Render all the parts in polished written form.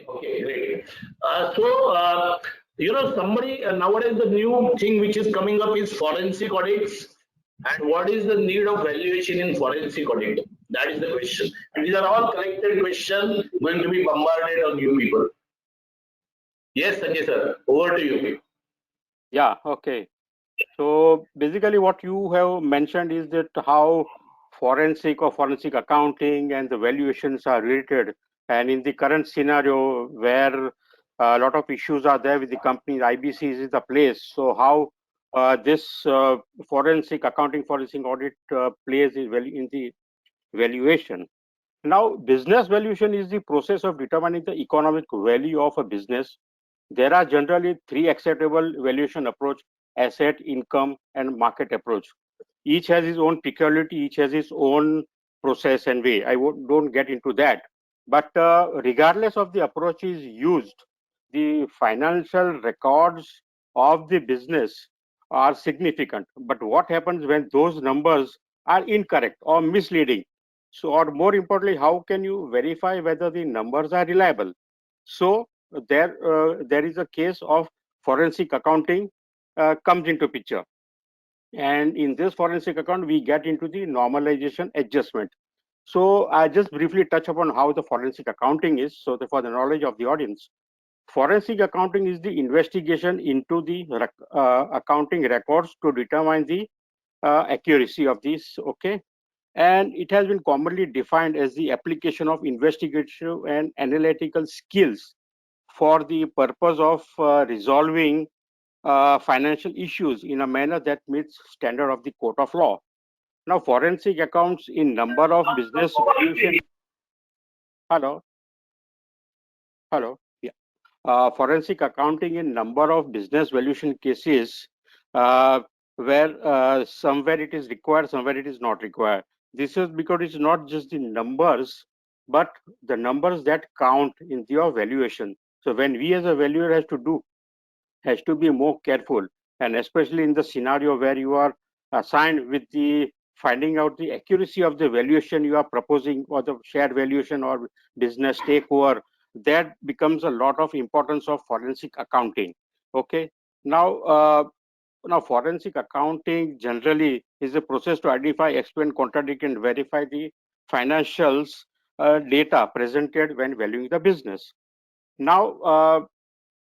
Okay, great. Somebody nowadays the new thing which is coming up is forensic audits. And what is the need of valuation in forensic audit? That is the question. And these are all collected questions going to be bombarded on you people. Yes, Sanjay sir, over to you. Yeah, okay. So basically what you have mentioned is that how forensic or forensic accounting and the valuations are related. And in the current scenario where a lot of issues are there with the company, IBC is the place. So how this forensic accounting, forensic audit plays in the valuation. Now, business valuation is the process of determining the economic value of a business. There are generally three acceptable valuation approach: asset, income, and market approach. Each has its own peculiarity, each has its own process and way. Don't get into that. But regardless of the approach is used, the financial records of the business are significant. But what happens when those numbers are incorrect or misleading? So, or more importantly, how can you verify whether the numbers are reliable? So, there is a case of forensic accounting comes into picture. And in this forensic account, we get into the normalization adjustment. So I just briefly touch upon how the forensic accounting is. So for the knowledge of the audience, forensic accounting is the investigation into the accounting records to determine the accuracy of these. Okay. And it has been commonly defined as the application of investigative and analytical skills for the purpose of resolving financial issues in a manner that meets standard of the court of law. Now, forensic accounts in number of business valuation. Hello, hello. Yeah. Forensic accounting in number of business valuation cases uh, where somewhere it is required, somewhere it is not required. This is because it's not just the numbers, but the numbers that count in your valuation. So when we as a valuer has to be more careful, and especially in the scenario where you are assigned with the finding out the accuracy of the valuation you are proposing, or the share valuation or business takeover, that becomes a lot of importance of forensic accounting. Okay. Now, forensic accounting generally is a process to identify, explain, contradict, and verify the financials data presented when valuing the business. Now,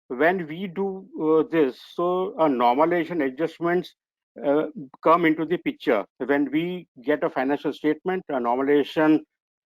when we do this, so normalization adjustments come into the picture. When we get a financial statement, a normalization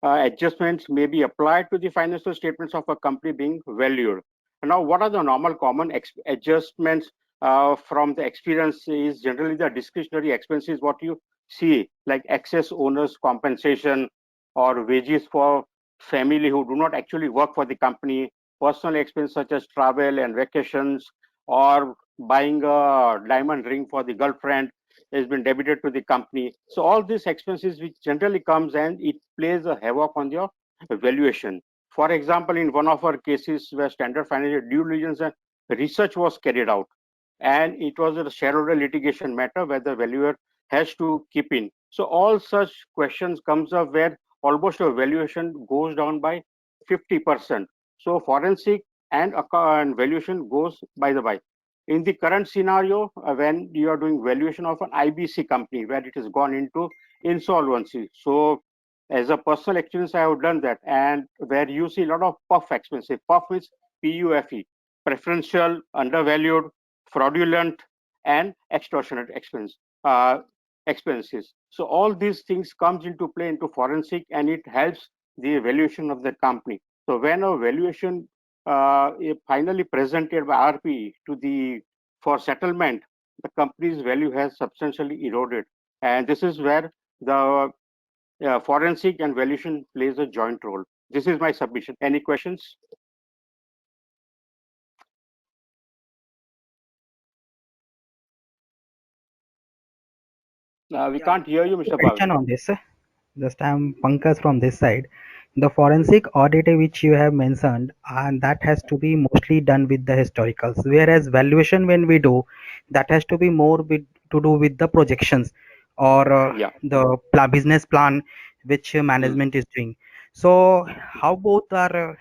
adjustments may be applied to the financial statements of a company being valued. Now, what are the normal common adjustments from the experience is generally the discretionary expenses, what you see, like excess owners compensation or wages for family who do not actually work for the company, personal expenses such as travel and vacations, or buying a diamond ring for the girlfriend has been debited to the company. So all these expenses which generally comes and it plays a havoc on your valuation. For example, in one of our cases where standard financial due diligence and research was carried out, and it was a shareholder litigation matter where the valuer has to keep in. So all such questions comes up where almost a valuation goes down by 50%. So forensic and valuation goes by the by. In the current scenario, when you are doing valuation of an IBC company where it has gone into insolvency. So as a personal experience, I have done that, and where you see a lot of puff expenses. Puff is PUFE, preferential, undervalued, fraudulent, and extortionate expenses. So all these things comes into play into forensic, and it helps the valuation of the company. So when a valuation is finally presented by RP to the for settlement, the company's value has substantially eroded, and this is where the forensic and valuation plays a joint role. This is my submission. Any questions? We can't hear you, Mr. Question Bhavin. on this. Just I'm Pankaj from this side. The forensic audit which you have mentioned, and that has to be mostly done with the historicals. Whereas valuation, when we do, that has to be more with, to do with the projections or Yeah. the business plan which Hmm. management is doing. So how both are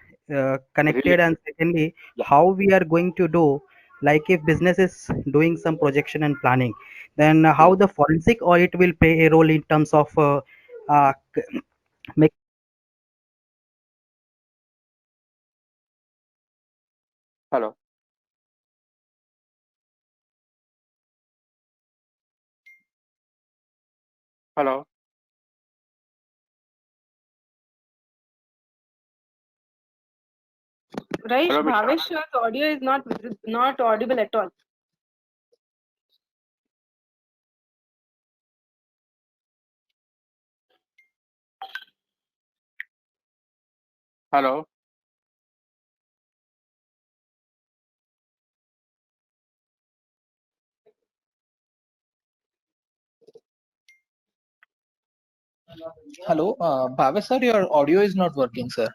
connected, and secondly, how we are going to do, like if business is doing some projection and planning, then how the forensic audit will play a role in terms of uh, make. Hello. Hello. Right, Hello, Mr. Bhavesh, your audio is not audible at all. Hello. Hello, Bhavesh sir, your audio is not working, sir.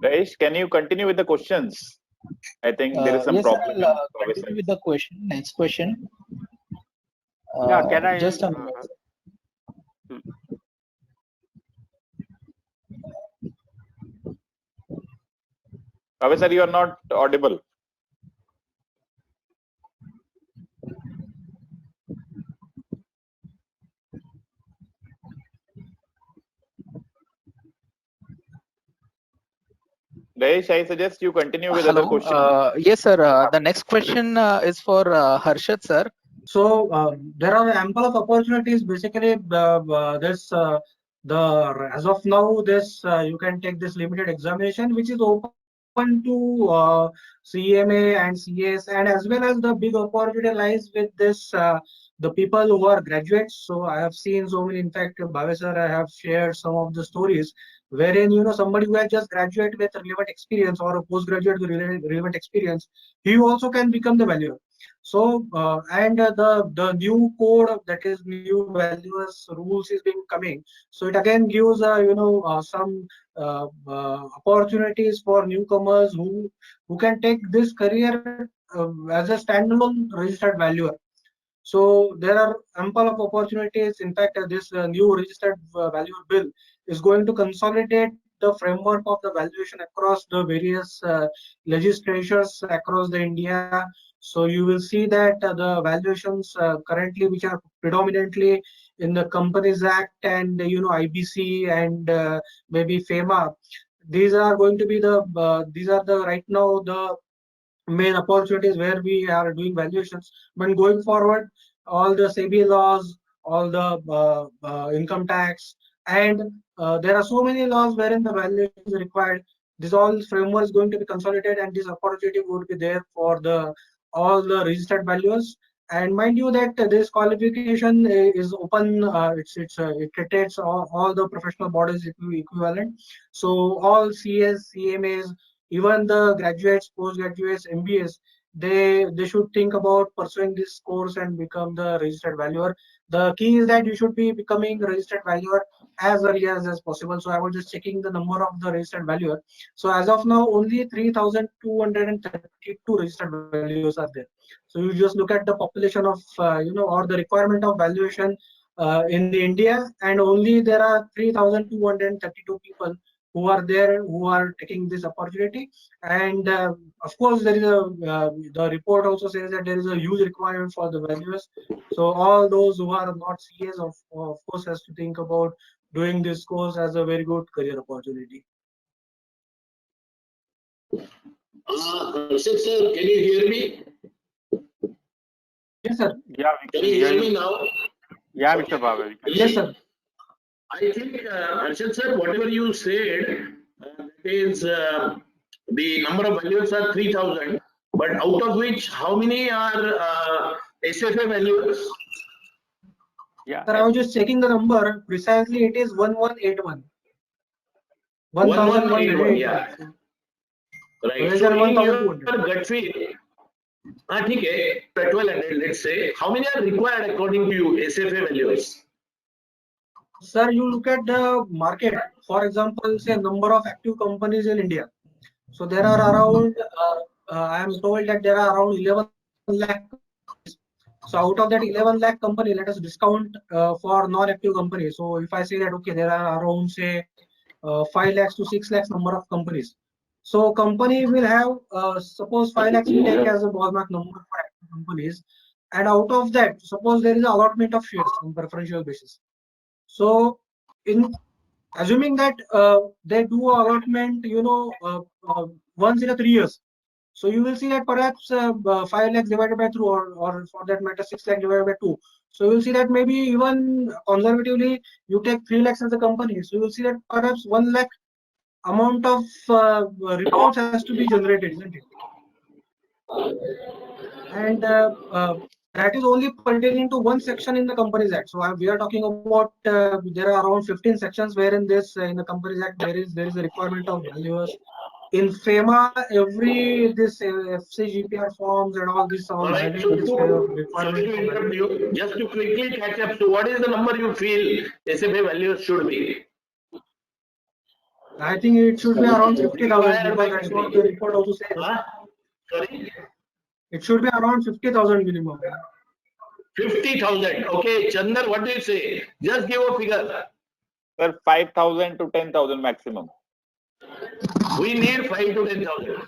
Guys, can you continue with the questions? I think there is some Yes, sir, problem. I'll continue with the question. Next question. Yeah, can I? Just a minute. Sir, you are not audible. Guys, I suggest you continue with other Hello. questions. Yes, sir. The next question is for Harshad, sir. So there are ample of opportunities. Basically, this as of now, this you can take this limited examination, which is open to CMA and CS, and as well as the big opportunity lies with this the people who are graduates. So I have seen so many. In fact, Bhavesh sir, I have shared some of the stories wherein somebody who has just graduated with relevant experience or a postgraduate with relevant experience, he also can become the valuer. So and the new code, that is new values rules, is being coming. So it again gives some opportunities for newcomers who can take this career as a standalone registered valuer. So there are ample of opportunities. In fact, this new registered valuer bill is going to consolidate the framework of the valuation across the various legislatures across the India. So you will see that the valuations currently, which are predominantly in the Companies Act and IBC and maybe FEMA, these are going to be these are the right now the main opportunities where we are doing valuations. But going forward, all the SEBI laws, all the income tax, and there are so many laws wherein the valuation is required. This all framework is going to be consolidated, and this opportunity would be there for the all the registered valuers. And mind you that this qualification is open. It contains all the professional bodies equivalent. So all CS, CMAs, even the graduates, postgraduates, MBAs, they should think about pursuing this course and become the registered valuer. The key is that you should be becoming a registered valuer as early as possible. So I was just checking the number of the registered valuer. So as of now, only 3,232 registered valuers are there. So you just look at the population of or the requirement of valuation in the India, and only there are 3,232 people who are there, who are taking this opportunity. And of course there is the report also says that there is a huge requirement for the valuers. So all those who are not CS of course has to think about doing this course as a very good career opportunity. Harshad sir, can you hear me? Yes, sir. Yeah, we Can can you hear hear me you. now? Yeah, Mr. Bhavesh. Yes, sir. I think, Harshad sir, whatever you said, that is the number of valuers are 3,000, but out of which, how many are SFA valuers? Yeah. Sir, I was just checking the number. Precisely, it is 1181. 1181, 1181. yeah. Right. Less So than in your 1,200. gut feel, okay, 1200, let's say, how many are required according to you, SFA valuers? Sir, you look at the market. For example, say number of active companies in India. So there are around, I am told that there are around 11 lakh. So out of that 11 lakh company, let us discount for non-active companies. So if I say that, okay, there are around say 5 lakhs to 6 lakhs number of companies. So company will have, suppose 5 lakhs we take as a ballpark number for active companies. And out of that, suppose there is an allotment of shares on preferential basis. So in assuming that they do allotment, once in a 3 years. So you will see that perhaps 5 lakhs divided by 2 or for that matter 6 lakhs divided by 2. So you will see that maybe even conservatively you take 3 lakhs as a company. So you will see that perhaps 1 lakh amount of reports has to be generated, isn't it? And that is only pertaining to one section in the Companies Act. So we are talking about there are around 15 sections wherein this in the Companies Act there is a requirement of valuers. In FEMA, every this FCGPR forms and all this all All right, having so this sorry to interrupt you. Just to quickly catch up. So what is the number you feel SFA values should be? I think it should be around 50,000 Required by because that's what country. the report also says. Huh? Sorry? It should be around 50,000 minimum. 50,000. Okay, Chandar, what do you say? Just give a figure. Sir, 5,000 to 10,000 maximum. We need 5 to 10,000.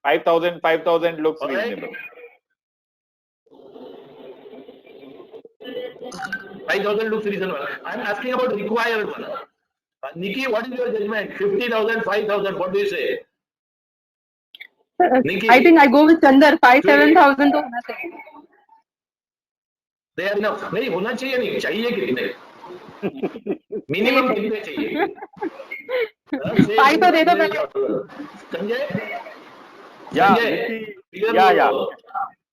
5,000 looks All right. reasonable. 5,000 looks reasonable. I'm asking about required one. Nikki, what is your judgment? 50,000, 5,000, what do you say? Nikki, I think I go with Chandar. 5,000-7,000 तो होना चाहिए. they are enough. नहीं होना चाहिए नहीं चाहिए कितने minimum कितने चाहिए 5 तो दे दो पहले. Sanjay Yeah, Sanjay, figure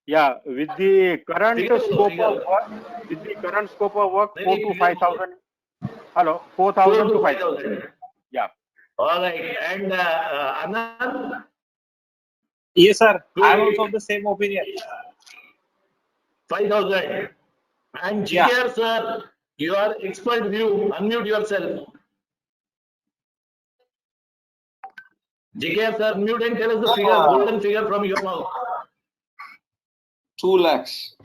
yeah. With the current Figure scope figure. of work, with the current scope of work, Maybe 4 to figure. 5,000. Hello, 4,000 to 5,000. 5,000. Yeah. All right. And Anand? Yes, sir. I am Good. also of the same opinion. 5,000. And Yeah. GKR sir, your expert view, unmute yourself. GKR sir, unmute and tell us the figure, golden figure from your mouth. 2 lakhs.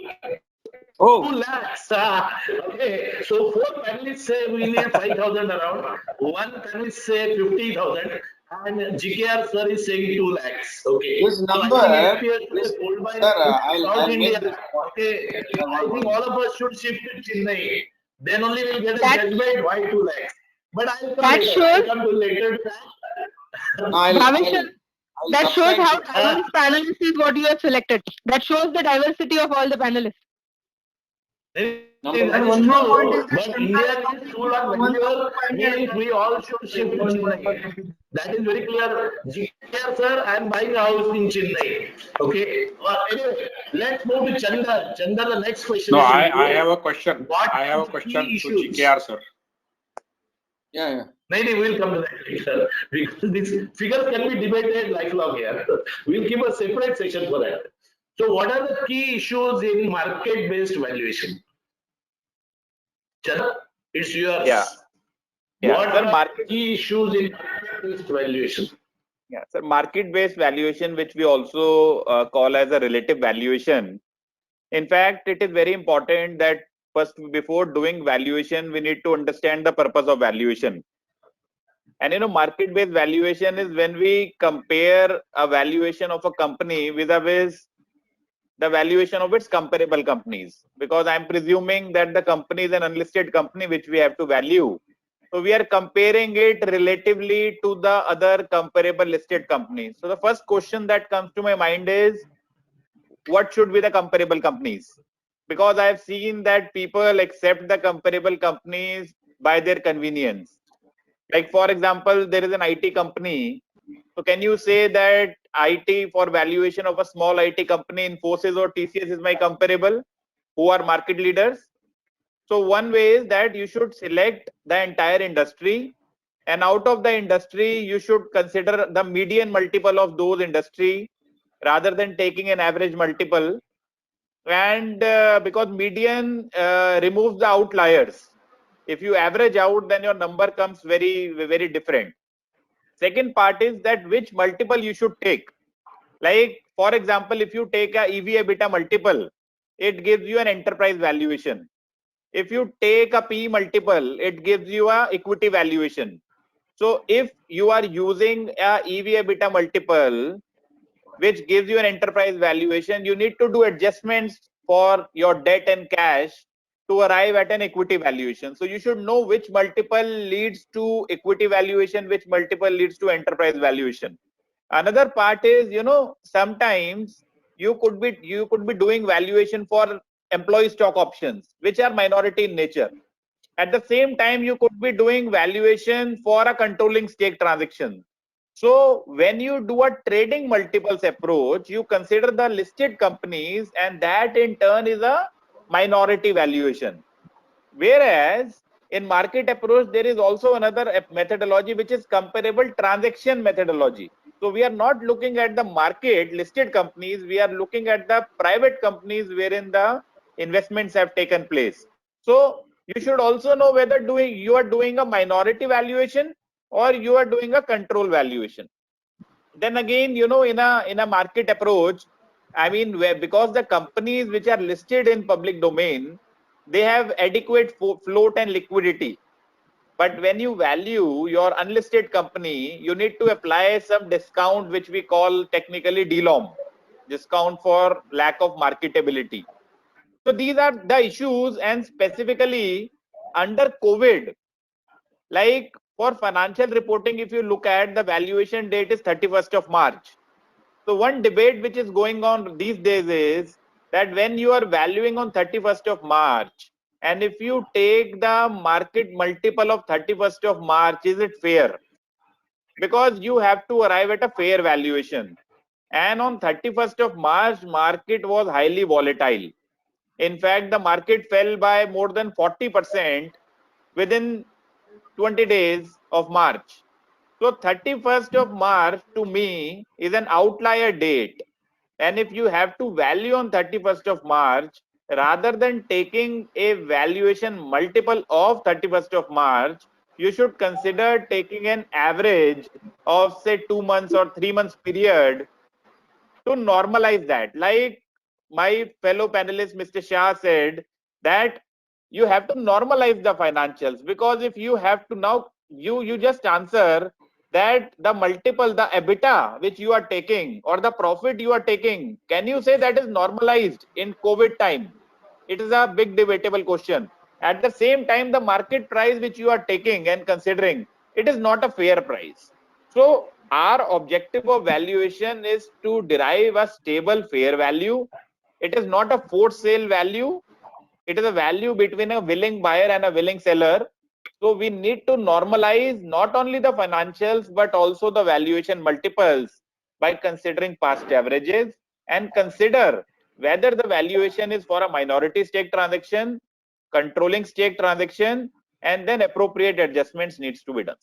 2 lakhs. Okay. So 4 panelists say we need 5,000 around. 1 panelist say 50,000. And GKR sir is saying 2 lakhs. Okay. This number, So I think SPH is owned by sir, I'll South make India. this point. Okay. I think all of us should shift to Chennai. Then only we'll get a That- judgment why 2 lakhs. But I'll come That later. shows- I'll come to later to that. That shows how subscribe to- diverse panelists is what you have selected. That shows the diversity of all the panelists. That And is one more true. point is But India is too large value means we all should shift to Chennai. That is very clear. GKR sir, I am buying a house in Chennai. Okay. Anyway, let's move to Chandar. Chandar, the next question No, is. I have a question. What I have a are the question key to issues? GKR, sir. Yeah. No, we'll come to that later. Because these figures can be debated lifelong here. We'll keep a separate session for that. So what are the key issues in market-based valuation? Chandar, it's yours. Yeah. What Sir, are key issues in market-based valuation? Yeah, sir, market-based valuation, which we also call as a relative valuation. In fact, it is very important that first, before doing valuation, we need to understand the purpose of valuation. And market-based valuation is when we compare a valuation of a company vis-a-vis the valuation of its comparable companies. Because I'm presuming that the company is an unlisted company which we have to value. So we are comparing it relatively to the other comparable listed companies. So the first question that comes to my mind is, what should be the comparable companies? Because I have seen that people accept the comparable companies by their convenience. Like for example, there is an IT company. So can you say that IT for valuation of a small IT company, Infosys or TCS, is my comparable, who are market leaders? So one way is that you should select the entire industry, and out of the industry, you should consider the median multiple of those industry rather than taking an average multiple. And because median removes the outliers. If you average out, then your number comes very, very different. Second part is that which multiple you should take. Like, for example, if you take a EV/EBITDA multiple, it gives you an enterprise valuation. If you take a P multiple, it gives you a equity valuation. So if you are using a EV/EBITDA multiple, which gives you an enterprise valuation, you need to do adjustments for your debt and cash to arrive at an equity valuation. So you should know which multiple leads to equity valuation, which multiple leads to enterprise valuation. Another part is, sometimes you could be doing valuation for employee stock options, which are minority in nature. At the same time, you could be doing valuation for a controlling stake transaction. So when you do a trading multiples approach, you consider the listed companies, and that in turn is a minority valuation. Whereas in market approach, there is also another methodology, which is comparable transaction methodology. So we are not looking at the market listed companies, we are looking at the private companies wherein the investments have taken place. So you should also know whether you are doing a minority valuation or you are doing a control valuation. Then again, in a market approach, I mean, because the companies which are listed in public domain, they have adequate float and liquidity. But when you value your unlisted company, you need to apply some discount, which we call technically DLOM, discount for lack of marketability. So these are the issues, and specifically under COVID, like for financial reporting, if you look at the valuation date is 31st of March. So one debate which is going on these days is that when you are valuing on 31st of March, and if you take the market multiple of 31st of March, is it fair? Because you have to arrive at a fair valuation. And on 31st of March, market was highly volatile. In fact, the market fell by more than 40% within 20 days of March. So 31st of March to me is an outlier date. And if you have to value on 31st of March, rather than taking a valuation multiple of 31st of March, you should consider taking an average of say 2 months or 3 months period to normalize that. Like my fellow panelist, Mr. Shah, said that you have to normalize the financials, because if you have to now, you just answer that the multiple, the EBITDA which you are taking or the profit you are taking, can you say that is normalized in COVID time? It is a big debatable question. At the same time, the market price which you are taking and considering, it is not a fair price. So our objective of valuation is to derive a stable fair value. It is not a forced sale value. It is a value between a willing buyer and a willing seller. So we need to normalize not only the financials, but also the valuation multiples by considering past averages, and consider whether the valuation is for a minority stake transaction, controlling stake transaction, and then appropriate adjustments needs to be done.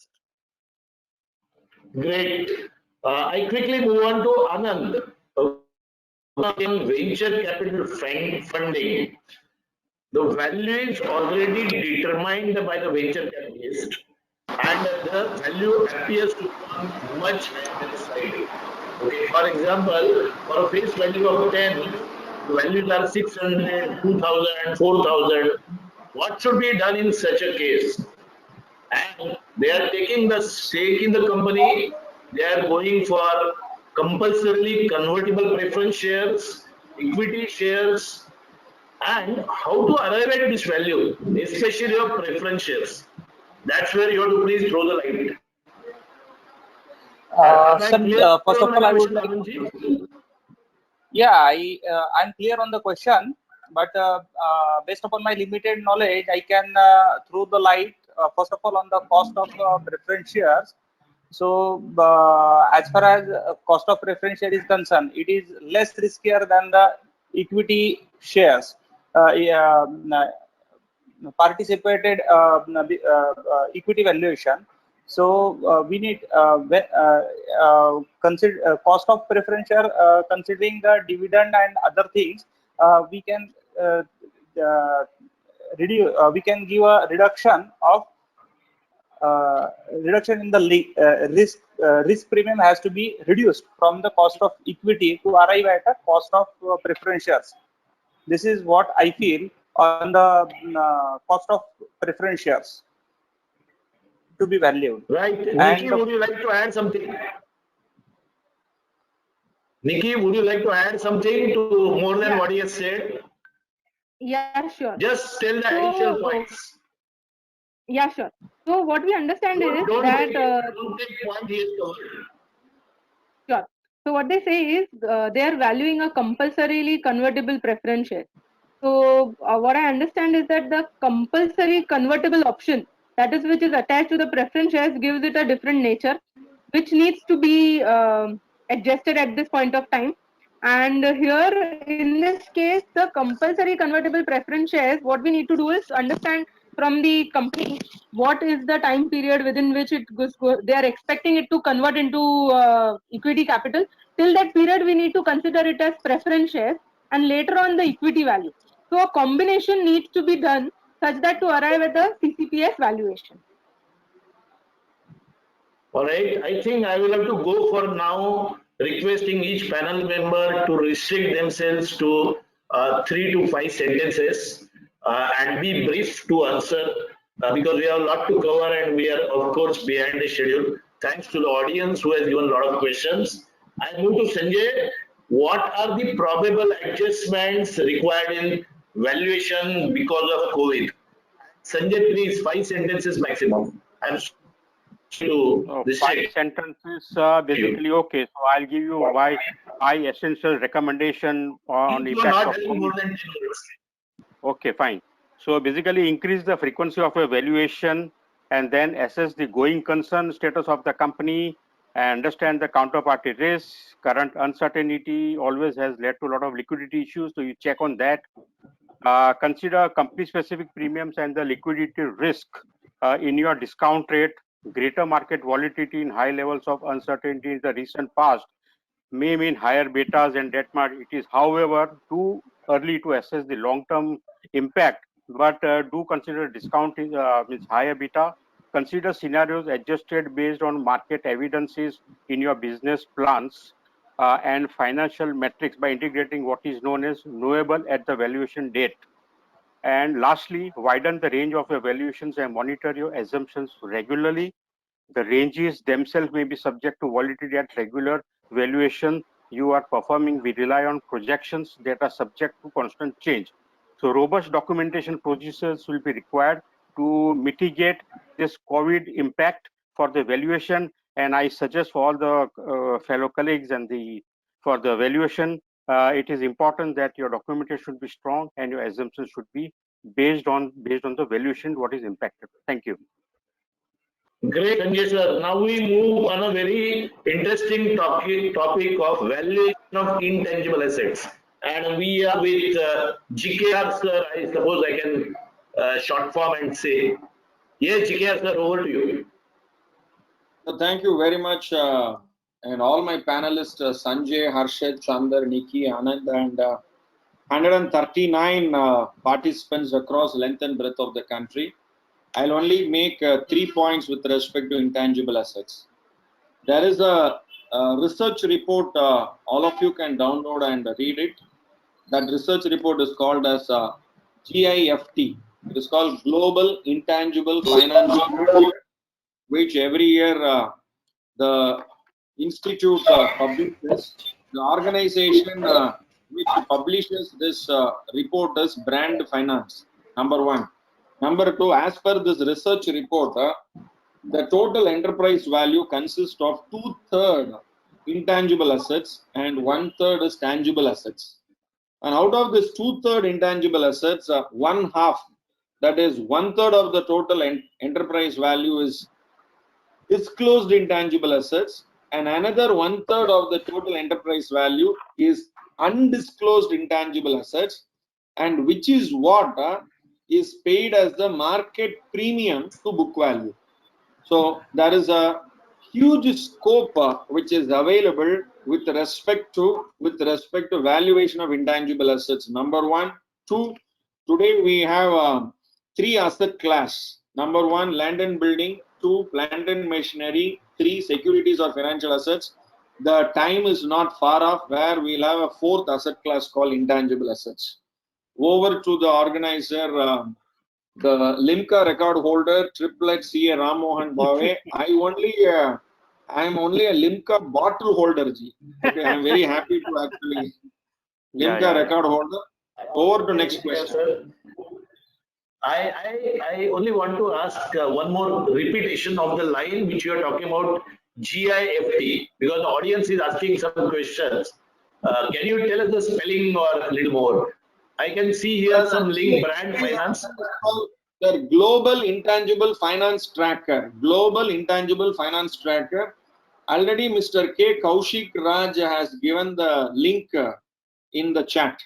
Great. I quickly move on to Anand. In venture capital funding, the value is already determined by the venture capitalist, and the value appears to be much higher than side. Okay, for example, for a face value of 10, the values are 600, 2000, 4000. What should be done in such a case? And they are taking the stake in the company, they are going for compulsorily convertible preference shares, equity shares, and how to arrive at this value, especially of preference shares. That's where you have to please throw the light. Sir, first of all, I would like. Yeah, I'm clear on the question, but based upon my limited knowledge, I can throw the light first of all on the cost of preference shares. So as far as cost of preference share is concerned, it is less riskier than the equity shares. Participated equity valuation. So we need consider cost of preference share, considering the dividend and other things. We can reduce. We can give a reduction of reduction in the risk premium has to be reduced from the cost of equity to arrive at a cost of preference shares. This is what I feel on the cost of preference shares to be valued. Right. Nikki, would you like to add something? Nikki, would you like to add something to more than what he has said? Yeah, sure. Just tell the additional points. Yeah, sure. So what we understand is Don't that take point he has covered. sure. So what they say is they are valuing a compulsorily convertible preference share. So what I understand is that the compulsory convertible option, that is which is attached to the preference shares, gives it a different nature, which needs to be adjusted at this point of time. And here in this case, the compulsory convertible preference shares, what we need to do is understand from the company what is the time period within which it goes, they are expecting it to convert into equity capital. Till that period, we need to consider it as preference shares, and later on the equity value. So a combination needs to be done such that to arrive at the CCPS valuation. All right. I think I will have to go for now, requesting each panel member to restrict themselves to 3 to 5 sentences and be brief to answer because we have a lot to cover and we are of course behind the schedule. Thanks to the audience who has given a lot of questions. I move to Sanjay. What are the probable adjustments required in valuation because of COVID? Sanjay, please, 5 sentences maximum. I'm to 5 sentences, basically, okay. So I'll give you why essential recommendation on you are impact not of having more than 10 words. Okay, fine. So basically increase the frequency of evaluation and then assess the going concern status of the company and understand the counterparty risk. Current uncertainty always has led to a lot of liquidity issues, so you check on that. Consider company specific premiums and the liquidity risk in your discount rate. Greater market volatility in high levels of uncertainty in the recent past may mean higher betas and debt market. It is, however, too early to assess the long-term impact, but do consider discounting means higher beta. Consider scenarios adjusted based on market evidences in your business plans and financial metrics by integrating what is known as knowable at the valuation date. And lastly, widen the range of evaluations and monitor your assumptions regularly. The ranges themselves may be subject to volatility at regular valuation you are performing. We rely on projections that are subject to constant change. So robust documentation procedures will be required to mitigate this COVID impact for the valuation. And I suggest for all the fellow colleagues and for the valuation, it is important that your documentation should be strong and your assumptions should be based on the valuation what is impacted. Thank you. Great, Sanjay sir. Now we move on a very interesting topic of valuation of intangible assets. And we are with GKR sir. I suppose I can short form and say, yes, GKR sir, over to you. So thank you very much, and all my panelists, Sanjay, Harshad, Chandar, Nikki, Anand, and 139 participants across length and breadth of the country. I'll only make 3 points with respect to intangible assets. There is a research report, all of you can download and read it. That research report is called as GIFT. It is called Global Intangible Finance Report, which every year the institute publishes. The organization which publishes this report is Brand Finance, number 1. Number 2, as per this research report, the total enterprise value consists of 2/3 intangible assets and 1/3 is tangible assets. And out of this 2/3 intangible assets, 1/2, that is 1/3 of the total enterprise value is disclosed intangible assets, and another 1/3 of the total enterprise value is undisclosed intangible assets, and which is what is paid as the market premium to book value. So there is a huge scope which is available with respect to valuation of intangible assets. Number 1, 2. Today we have 3 asset class. Number 1, land and building. 2, plant and machinery, 3, securities or financial assets. The time is not far off where we'll have a 4th asset class called intangible assets. Over to the organizer, the Limca record holder, triplet CA Ram Mohan Bhave. I'm only a Limca bottle holder, Ji. Okay, I'm very happy to actually Limca record holder. Over to next question. I only want to ask one more repetition of the line which you are talking about GIFT, because the audience is asking some questions. Can you tell us the spelling or a little more? I can see here some link, brand finance. The Global Intangible Finance Tracker. Global Intangible Finance Tracker. Already Mr. K. Kaushik Raj has given the link in the chat.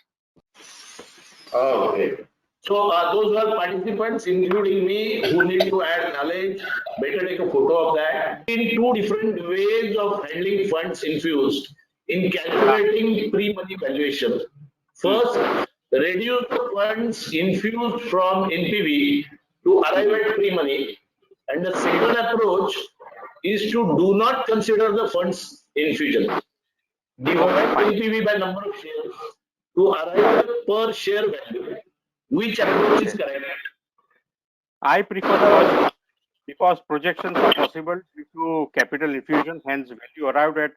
Okay. So those were participants, including me, who need to add knowledge. Better take a photo of that. In 2 different ways of handling funds infused in calculating pre-money valuation. First, reduce the funds infused from NPV to arrive at pre-money. And the second approach is to do not consider the funds infusion. Divide NPV by number of shares to arrive at per share value. Which approach is correct? I prefer the first because projections are possible due to capital infusion, hence value arrived at.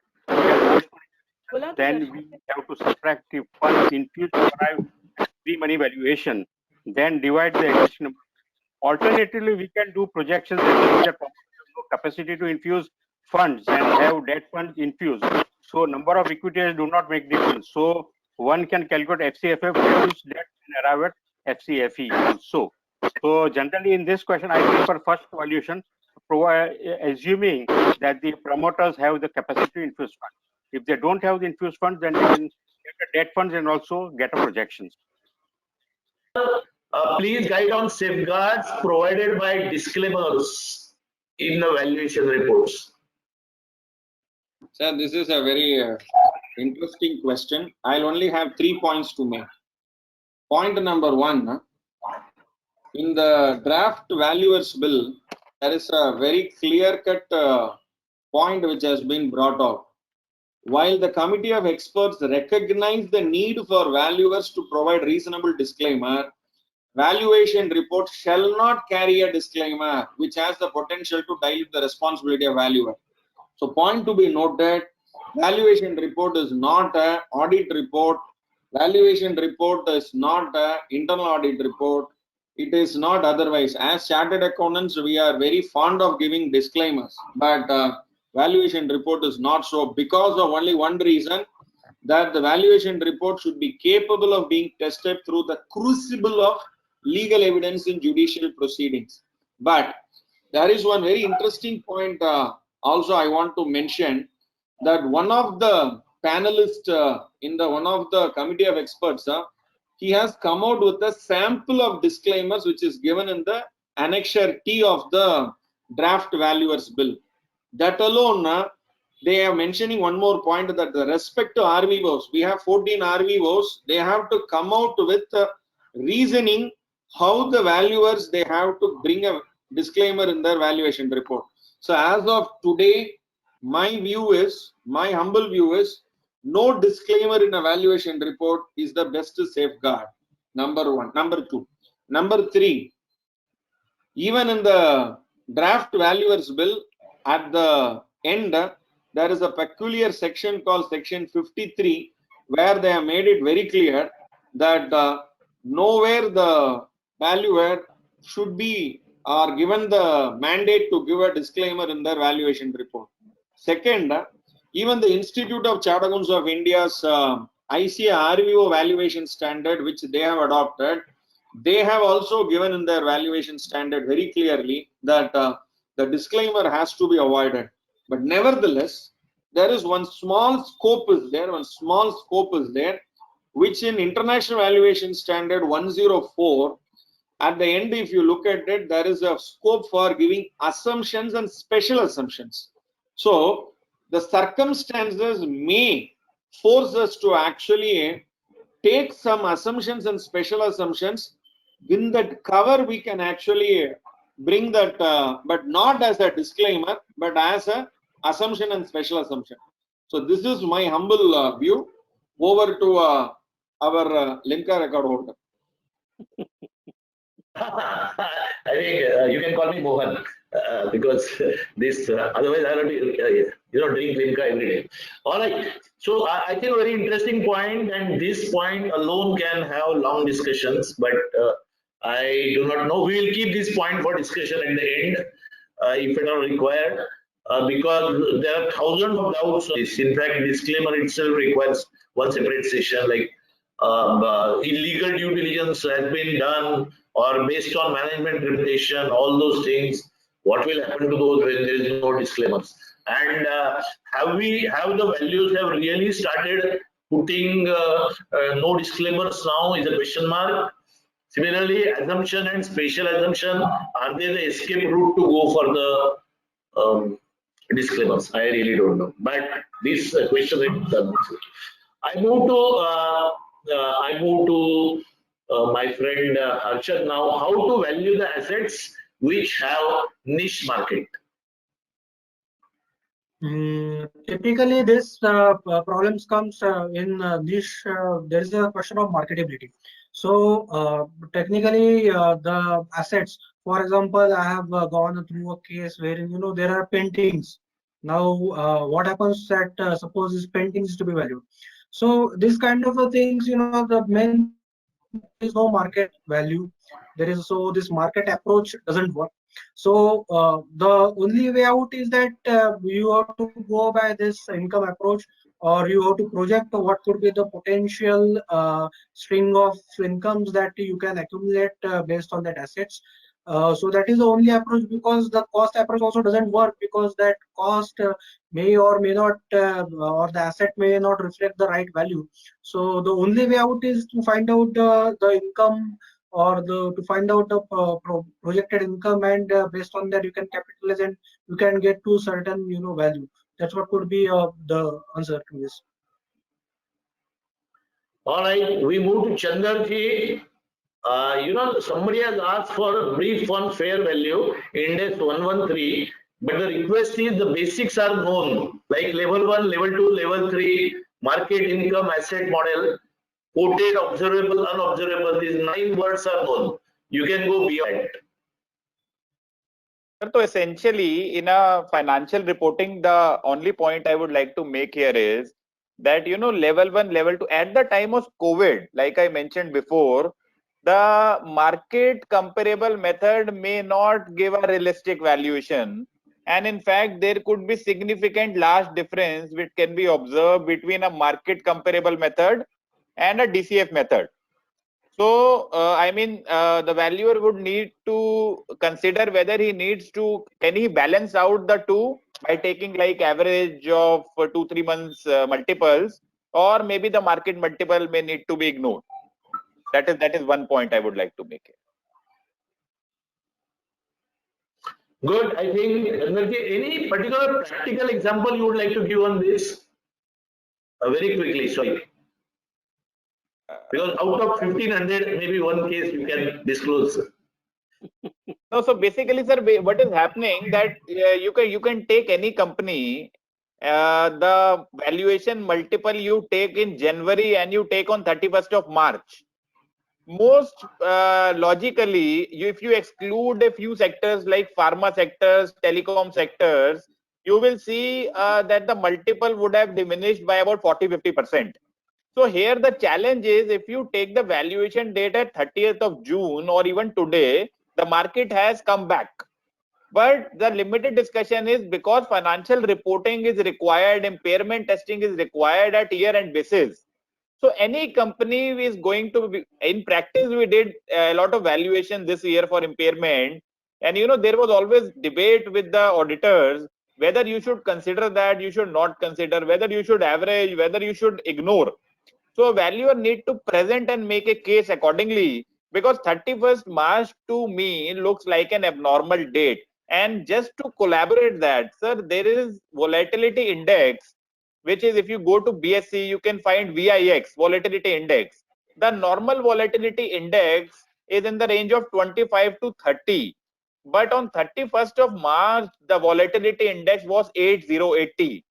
Then we have to subtract the funds infused to arrive at pre-money valuation, then divide the existing number. Alternatively, we can do projections assuming that capacity to infuse funds and have debt funds infused. So number of equities do not make difference. So one can calculate FCFF, reduce debt and arrive at FCFE also. So generally in this question, I prefer first valuation, assuming that the promoters have the capacity to infuse funds. If they don't have the infused funds, then they can get the debt funds and also get a projections. Please guide on safeguards provided by disclaimers in the valuation reports. Sir, this is a very interesting question. I'll only have 3 points to make. Point number 1, in the draft valuers bill, there is a very clear-cut point which has been brought out. While the committee of experts recognize the need for valuers to provide reasonable disclaimer, valuation report shall not carry a disclaimer which has the potential to dilute the responsibility of valuer. So point to be noted, valuation report is not an audit report. Valuation report is not an internal audit report. It is not otherwise. As chartered accountants, we are very fond of giving disclaimers, but valuation report is not so, because of only one reason, that the valuation report should be capable of being tested through the crucible of legal evidence in judicial proceedings. But there is one very interesting point also I want to mention, that one of the panelists in the one of the committee of experts, he has come out with a sample of disclaimers which is given in the annexure T of the draft valuers bill. That alone, they are mentioning one more point, that the respect to RVOs, we have 14 RVOs, they have to come out with reasoning how the valuers, they have to bring a disclaimer in their valuation report. So as of today, my humble view is, no disclaimer in a valuation report is the best safeguard. Number 1. Number 2. Number 3, even in the draft valuers bill, at the end, there is a peculiar section called section 53, where they have made it very clear that nowhere the valuer should be or given the mandate to give a disclaimer in their valuation report. Second, even the Institute of Chartered Accountants of India's ICA RVO valuation standard, which they have adopted, they have also given in their valuation standard very clearly that the disclaimer has to be avoided. But nevertheless, there is one small scope is there, which in International Valuation Standard 104, at the end, if you look at it, there is a scope for giving assumptions and special assumptions. So the circumstances may force us to actually take some assumptions and special assumptions. In that cover, we can actually bring that, but not as a disclaimer, but as a assumption and special assumption. So this is my humble view. Over to our Limca record holder. I think you can call me Mohan because this otherwise I will be drink Limca every day. All right. So I think a very interesting point, and this point alone can have long discussions, but I do not know. We will keep this point for discussion at the end if it are required. Because there are thousands of doubts on this. In fact, disclaimer itself requires one separate session, like illegal due diligence has been done or based on management reputation, all those things. What will happen to those when there is no disclaimers? And have the values have really started putting no disclaimers now is a question mark. Similarly, assumption and special assumption, are they the escape route to go for the disclaimers? I really don't know, but this question is done. I move to my friend Arshad now. How to value the assets which have niche market? Typically, this problems comes in niche. There is a question of marketability. So technically, the assets. For example, I have gone through a case wherein there are paintings. Now, what happens that suppose this painting is to be valued. So this kind of things, the main there is no market value. This market approach doesn't work. So the only way out is that you have to go by this income approach, or you have to project what could be the potential string of incomes that you can accumulate based on that assets. So that is the only approach, because the cost approach also doesn't work, because that cost may or may not, or the asset may not reflect the right value. So the only way out is to find out the income, or to find out the projected income, and based on that you can capitalize and you can get to certain value. That's what could be the answer to this. All right, we move to Chandarji. Somebody has asked for a brief on fair value, Index 113, but the request is the basics are known, like level 1, level 2, level 3, market income, asset model, quoted, observable, unobservable. These 9 words are known. You can go beyond. So essentially, in a financial reporting, the only point I would like to make here is that, level 1, level 2, at the time of COVID, like I mentioned before, the market comparable method may not give a realistic valuation. And in fact, there could be significant large difference which can be observed between a market comparable method and a DCF method. So, the valuer would need to consider whether can he balance out the two by taking like average of 2-3 months multiples, or maybe the market multiple may need to be ignored. That is one point I would like to make here. Good. I think, any particular practical example you would like to give on this? Very quickly, sorry. Because out of 1500, maybe one case you can disclose. No, so basically, sir, what is happening that you can take any company, the valuation multiple you take in January and you take on 31st of March. Most logically, if you exclude a few sectors like pharma sectors, telecom sectors, you will see that the multiple would have diminished by about 40-50%. So here the challenge is, if you take the valuation date at 30th of June or even today, the market has come back. But the limited discussion is because financial reporting is required, impairment testing is required at year-end basis. So any company is going to be, in practice, we did a lot of valuation this year for impairment. And there was always debate with the auditors, whether you should consider that, you should not consider, whether you should average, whether you should ignore. So a valuer need to present and make a case accordingly, because 31st March to me looks like an abnormal date. And just to collaborate that, sir, there is volatility index, which is, if you go to BSE, you can find VIX, volatility index. The normal volatility index is in the range of 25 to 30. but on 31st of March, the volatility index was 8080.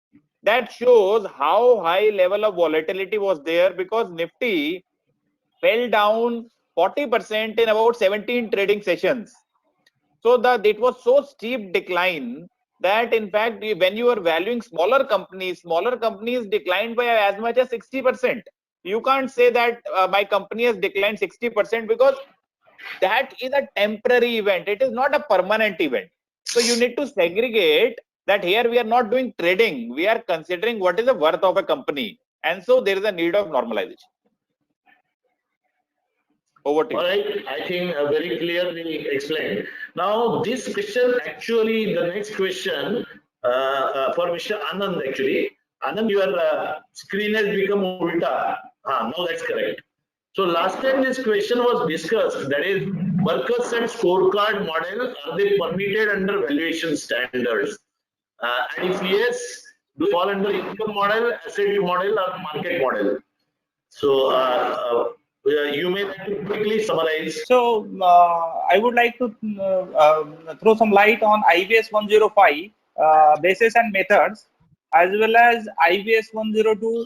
That shows how high level of volatility was there, because Nifty fell down 40% in about 17 trading sessions. So it was so steep decline that in fact, when you are valuing smaller companies declined by as much as 60%. You can't say that my company has declined 60%, because that is a temporary event. It is not a permanent event. So you need to segregate that here we are not doing trading. We are considering what is the worth of a company. And so there is a need of normalization. Over to you. All right, I think very clearly explained. Now, this question actually, the next question for Mr. Anand actually. Anand, your screen has become ulta. Now that's correct. So last time this question was discussed, that is Berkes and scorecard model, are they permitted under valuation standards? And if yes, do they fall under income model, asset model, or market model? So you may like to quickly summarize. So I would like to throw some light on IVS 105 basis and methods, as well as IVS 102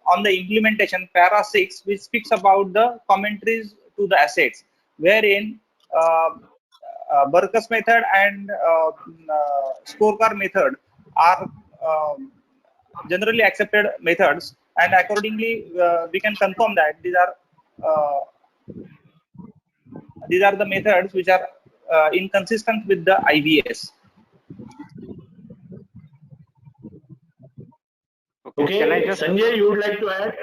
on the implementation para 6, which speaks about the commentaries to the assets, wherein Berkes method and scorecard method are generally accepted methods, and accordingly we can confirm that these are the methods which are inconsistent with the IVS. Okay, Can I just Sanjay, you would like to add?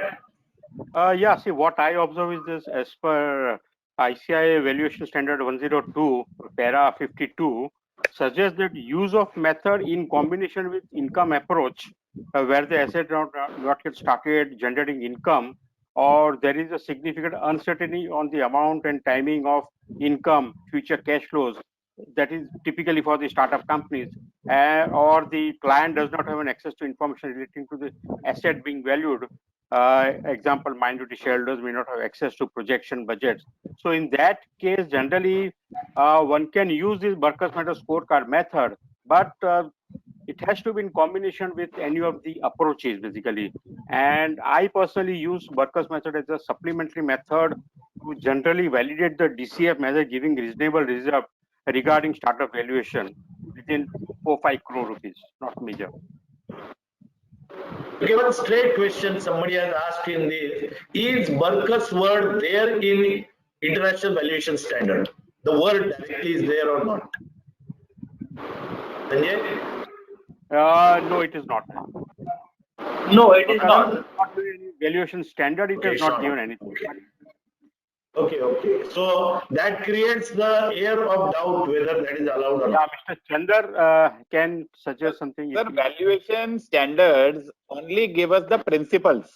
yeah, see, what I observe is this: as per ICAI valuation standard 102 para 52 suggests that use of method in combination with income approach, where the asset not get started generating income, or there is a significant uncertainty on the amount and timing of income, future cash flows, that is typically for the startup companies, or the client does not have an access to information relating to the asset being valued. Example, minority shareholders may not have access to projection budgets. So in that case, generally, one can use this Berkes method scorecard method, but it has to be in combination with any of the approaches, basically. And I personally use Berkes method as a supplementary method to generally validate the DCF method, giving reasonable reserve regarding startup valuation within 4-5 crore rupees, not major. Okay, one straight question somebody has asked in this: is Berkes word there in international valuation standard? The word directly is there or not? Sanjay? No, it is not. No, it is not. Not any valuation standard. It has not given anything. Okay. So that creates the air of doubt whether that is allowed or not. Yeah, Mr. Chandar can suggest something. Sir, valuation standards only give us the principles.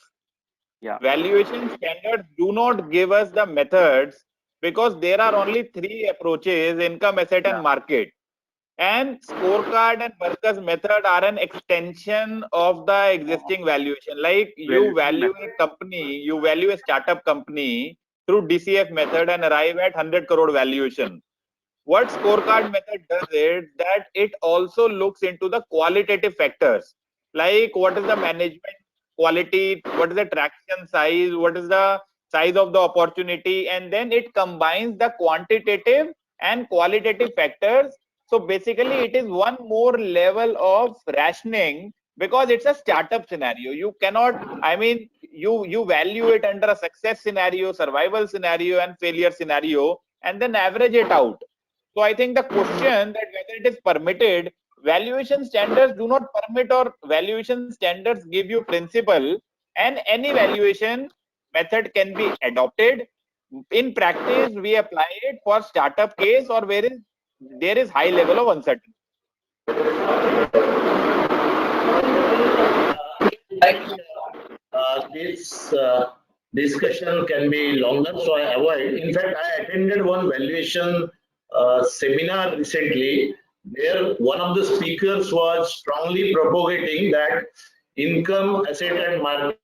Yeah. Valuation standards do not give us the methods, because there are only 3 approaches: income, asset, and market. And scorecard and Berkes method are an extension of the existing valuation. Like you value a company, you value a startup company through DCF method and arrive at 100 crore valuation. What scorecard method does is that it also looks into the qualitative factors, like what is the management quality, what is the traction size, what is the size of the opportunity, and then it combines the quantitative and qualitative factors. So basically it is one more level of rationing, because it's a startup scenario. You cannot, I mean, you value it under a success scenario, survival scenario, and failure scenario, and then average it out. So I think the question that whether it is permitted, valuation standards do not permit, or valuation standards give you principle, and any valuation method can be adopted. In practice, we apply it for startup case or where there is high level of uncertainty. This discussion can be longer, so I avoid. In fact, I attended one valuation seminar recently, where one of the speakers was strongly propagating that income, asset, and market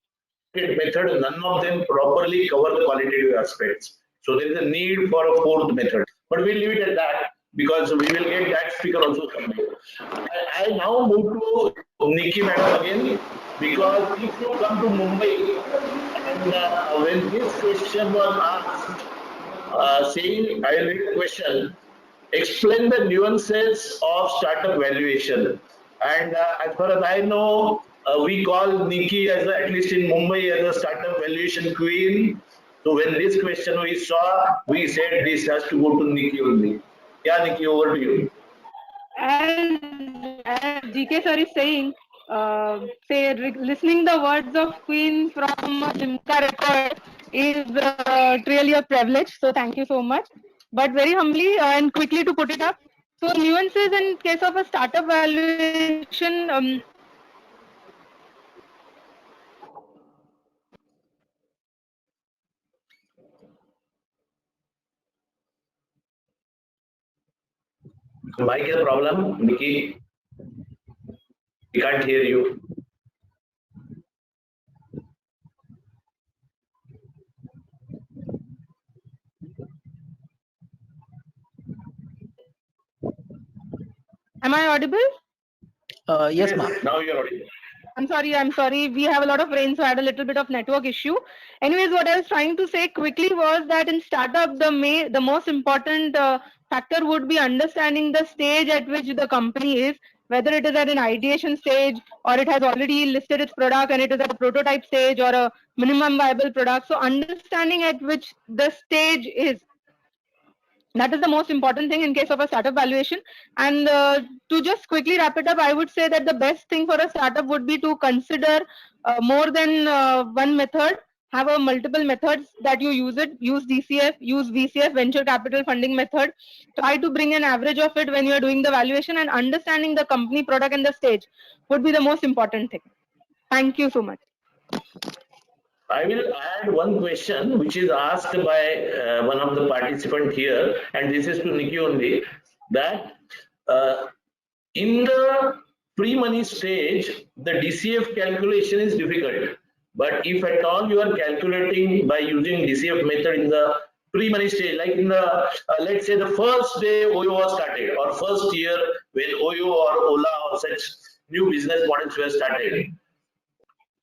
method, none of them properly cover the qualitative aspects. So there is a need for a 4th method. But we'll leave it at that. because we will get that speaker also someday. I now move to Nikki madam again, because if you come to Mumbai and when this question was asked, saying, I read the question, explain the nuances of startup valuation. And as far as I know, we call Nikki as at least in Mumbai as a startup valuation queen. So when this question we saw, we said this has to go to Nikki only. Yeah, Nikki, over to you. As GK sir is saying, listening the words of Queen from Simca record is really a privilege. So thank you so much. But very humbly and quickly to put it up. So nuances in case of a startup valuation. Mic is a problem, Nikki. We can't hear you. Am I audible? Yes, ma'am. Now you're audible. I'm sorry. We have a lot of rain, so I had a little bit of network issue. Anyways, what I was trying to say quickly was that in startup, the most important factor would be understanding the stage at which the company is, whether it is at an ideation stage or it has already listed its product and it is at a prototype stage or a minimum viable product. So understanding at which the stage is, that is the most important thing in case of a startup valuation. And to just quickly wrap it up, I would say that the best thing for a startup would be to consider more than one method. Have a multiple methods that you use it. Use DCF, use VCF, venture capital funding method. Try to bring an average of it when you are doing the valuation, and understanding the company, product, and the stage would be the most important thing. Thank you so much. I will add one question which is asked by one of the participants here, and this is to Nikki only, that in the pre-money stage, the DCF calculation is difficult. But if at all you are calculating by using DCF method in the pre-money stage, like in the, let's say the first day OYO was started, or first year when OYO or Ola or such new business models were started,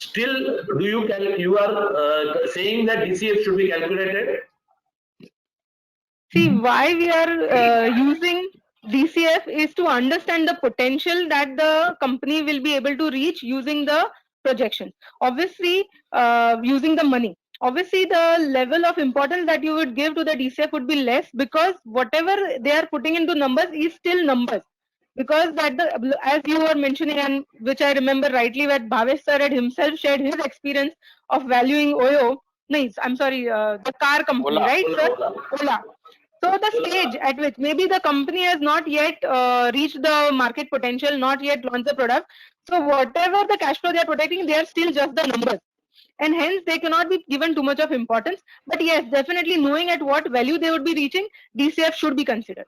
still, do you are saying that DCF should be calculated? See, why we are using DCF is to understand the potential that the company will be able to reach using the projection. Obviously, using the money. Obviously, the level of importance that you would give to the DCF would be less, because whatever they are putting into numbers is still numbers. Because that as you were mentioning, and which I remember rightly, that Bhavesh sir had himself shared his experience of valuing OYO. No, I'm sorry, the car company, Ola, right, Ola, sir? Ola. Ola. So the stage at which maybe the company has not yet reached the market potential, not yet launched the product. So whatever the cash flow they are protecting, they are still just the numbers. And hence they cannot be given too much of importance. But yes, definitely knowing at what value they would be reaching, DCF should be considered.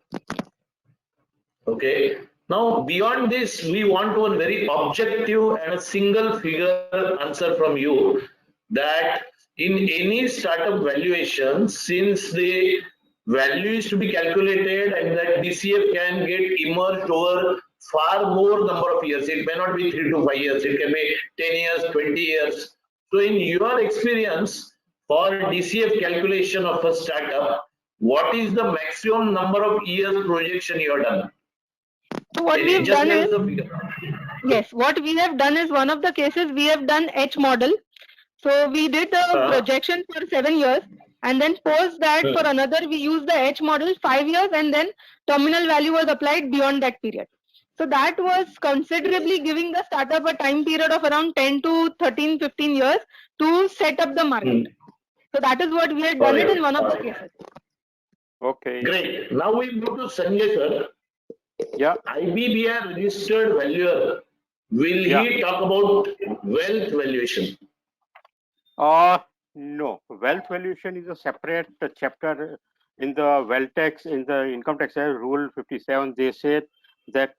Okay. Now, beyond this, we want one very objective and a single figure answer from you, that in any startup valuation, since the value is to be calculated and that DCF can get emerged over far more number of years. It may not be 3 to 5 years. It can be 10 years, 20 years. So in your experience, for DCF calculation of a startup, what is the maximum number of years projection you have done? So what we have Just done tell is, us the figure. yes, what we have done is, one of the cases we have done H model. So we did the projection for 7 years, and then post that for another, we used the H model 5 years, and then terminal value was applied beyond that period. So that was considerably giving the startup a time period of around 10 to 13, 15 years to set up the market. So that is what we had done it in one of the cases. Okay. Great. Now we move to Sanjay sir. Yeah. IBBR registered valuer. Will he talk about wealth valuation? No. Wealth valuation is a separate chapter in the wealth tax, in the income tax rule 57. They said that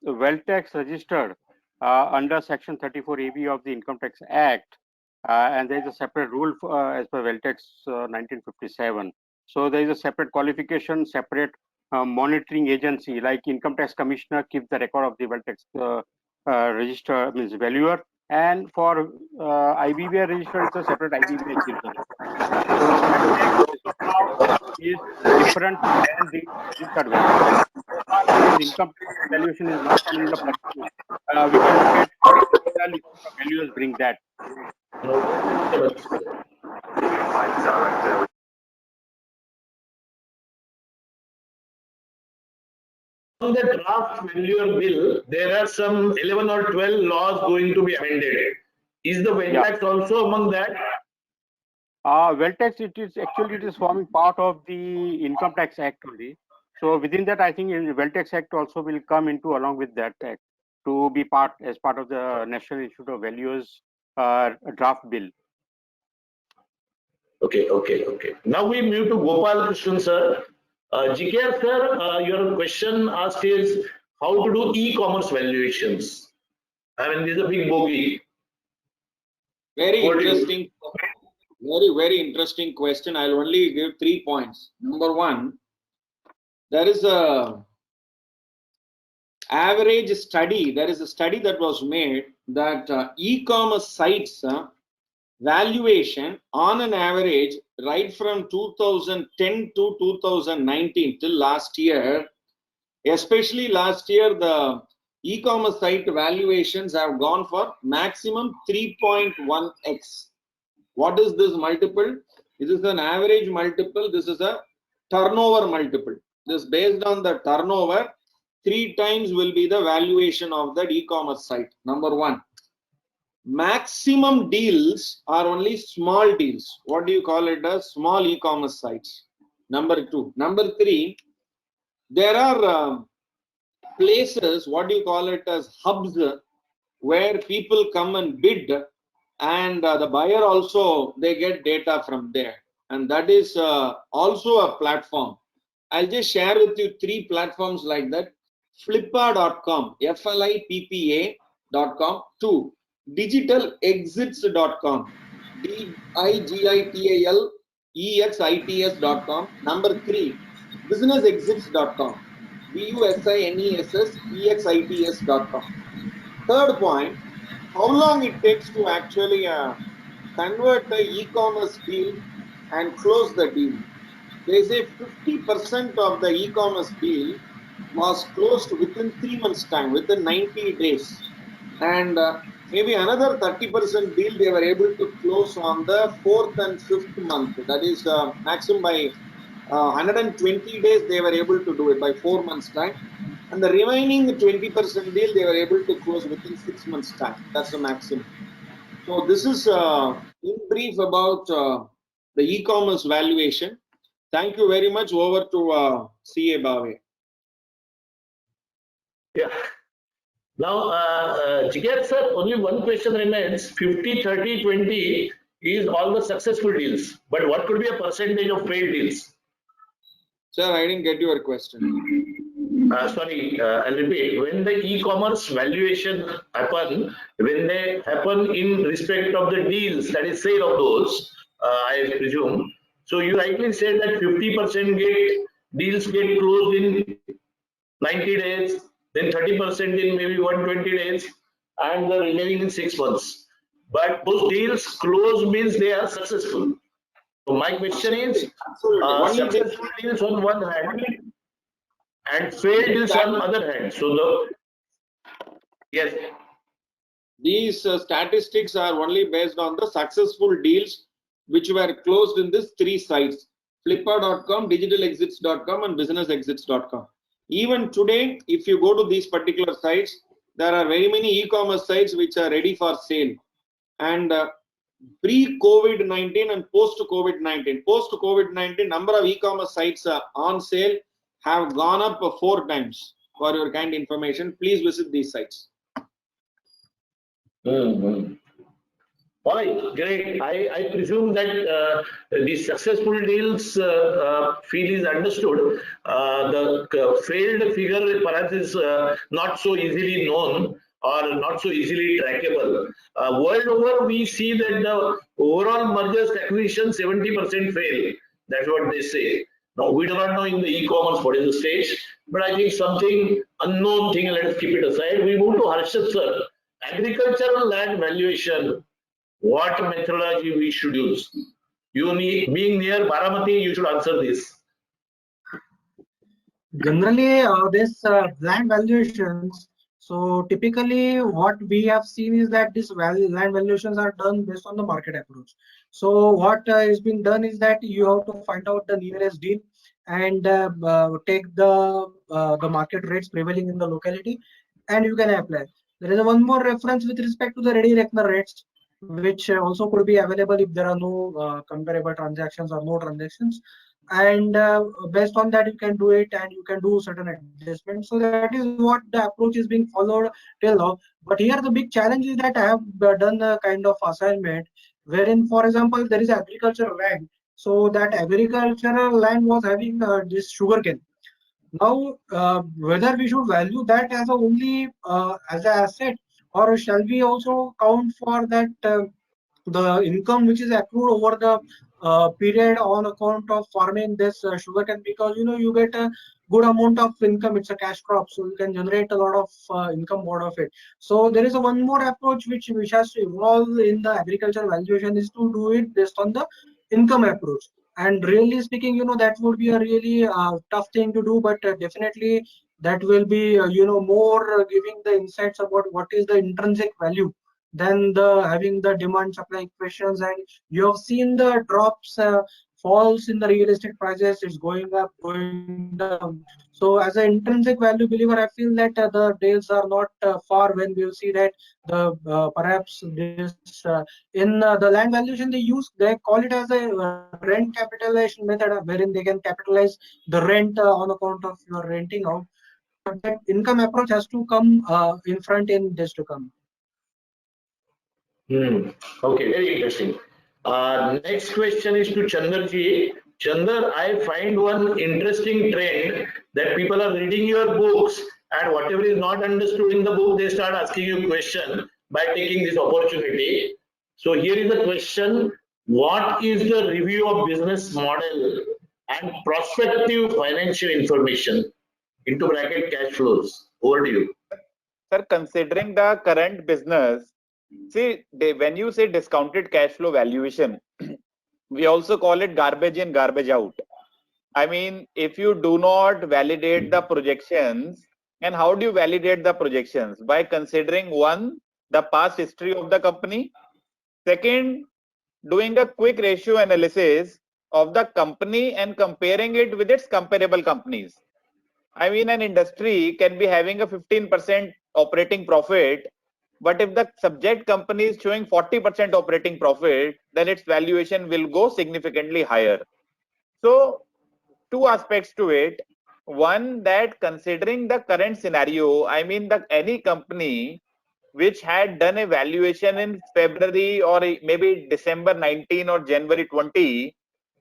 wealth tax registered under section 34 AB of the Income Tax Act, and there is a separate rule as per wealth tax 1957. So there is a separate qualification, separate monitoring agency like Income Tax Commissioner keeps the record of the wealth tax register, means valuer, and for IBBI register, it's a separate IBBI keeps the record. So now is different than the registered valuer. Since income tax valuation is not in the purview, we can look at the valuers bring that. On the draft valuer bill, there are some 11 or 12 laws going to be amended. Is the wealth tax also among that? Wealth tax, it is forming part of the Income Tax Act only. So within that, I think the Wealth Tax Act also will come into along with that act to be part of the National Institute of Valuers draft bill. Okay. Now we move to Gopal Krishnan sir. GKR sir, your question asked is how to do e-commerce valuations. I mean, this is a big bogey. Very interesting. Very interesting question. I'll only give 3 points. Number one, there is a average study. There is a study that was made that e-commerce sites valuation on an average right from 2010 to 2019 till last year, especially last year, the e-commerce site valuations have gone for maximum 3.1x. What is this multiple? This is an average multiple. This is a turnover multiple. This based on the turnover, 3 times will be the valuation of that e-commerce site. Number one. Maximum deals are only small deals. What do you call it as? Small e-commerce sites. Number two. Number three, there are places, what do you call it as, hubs, where people come and bid, and the buyer also, they get data from there. And that is also a platform. I'll just share with you 3 platforms like that. Flippa.com, FLIPPA.com. 2. digitalexits.com, digitalexits.com. Number 3, businessexits.com, busnessexits.com. Third point, how long it takes to actually convert the e-commerce deal and close the deal. They say 50% of the e-commerce deal was closed within 3 months time, within 90 days. And maybe another 30% deal they were able to close on the 4th and 5th month. That is maximum by 120 days they were able to do it by 4 months time. And the remaining 20% deal they were able to close within 6 months time. That's the maximum. So this is in brief about the e-commerce valuation. Thank you very much. Over to CA Bave. Yeah. Now, Jigar sir, only one question remains. 50, 30, 20 is all the successful deals. But what could be a percentage of failed deals? Sir, I didn't get your question. Sorry, I'll repeat. When the e-commerce valuation happen, when they happen in respect of the deals, that is sale of those, I presume. So you rightly said that 50% deals get closed in 90 days, then 30% in maybe 120 days, and the remaining in 6 months. But those deals closed means they are successful. So my question is, successful deals on one hand and failed deals on the other hand. So yes. These statistics are only based on the successful deals which were closed in these 3 sites: Flippa.com, digitalexits.com, and businessexits.com. Even today, if you go to these particular sites, there are very many e-commerce sites which are ready for sale. And pre-COVID-19 and post-COVID-19. Post-COVID-19, number of e-commerce sites on sale have gone up 4 times. For your kind information, please visit these sites. All right, great. I presume that the successful deals feel is understood. The failed figure perhaps is not so easily known or not so easily trackable. World over, we see that the overall mergers acquisition 70% fail. That's what they say. Now, we do not know in the e-commerce what is the stage, but I think something unknown thing, let us keep it aside. We move to Harshad sir. Agricultural land valuation, what methodology we should use? You need, being near Baramati, you should answer this. Generally, this land valuations. So typically, what we have seen is that this land valuations are done based on the market approach. So what is being done is that you have to find out the nearest deal and take the market rates prevailing in the locality, and you can apply. There is one more reference with respect to the ready reckoner rates, which also could be available if there are no comparable transactions or no transactions. And based on that, you can do it, and you can do certain adjustments. So that is what the approach is being followed till now. But here the big challenge is that I have done a kind of assignment wherein, for example, there is agricultural land. So that agricultural land was having this sugarcane. Now, whether we should value that as a only as an asset, or shall we also count for that the income which is accrued over the period on account of farming this sugarcane, because you get a good amount of income. It's a cash crop, so you can generate a lot of income out of it. So there is a one more approach which has to evolve in the agricultural valuation, is to do it based on the income approach. And really speaking, that would be a really tough thing to do, but definitely that will be more giving the insights about what is the intrinsic value than the having the demand supply equations. And you have seen the drops, falls in the real estate prices. It's going up, going down. So as an intrinsic value believer, I feel that the days are not far when we'll see that the perhaps this in the land valuation they call it as a rent capitalization method, wherein they can capitalize the rent on account of your renting out. But that income approach has to come in front in days to come. Okay, very interesting. Next question is to Chandarji. Chandar, I find one interesting trend that people are reading your books, and whatever is not understood in the book, they start asking you question by taking this opportunity. So here is the question: what is the review of business model and prospective financial information into bracket cash flows? Over to you. Sir, considering the current business, see, when you say discounted cash flow valuation, we also call it garbage in, garbage out. I mean, if you do not validate the projections, and how do you validate the projections? By considering one, the past history of the company. Second, doing a quick ratio analysis of the company and comparing it with its comparable companies. I mean, an industry can be having a 15% operating profit, but if the subject company is showing 40% operating profit, then its valuation will go significantly higher. So, two aspects to it. One, that considering the current scenario, I mean, any company which had done a valuation in February or maybe December 19 or January 20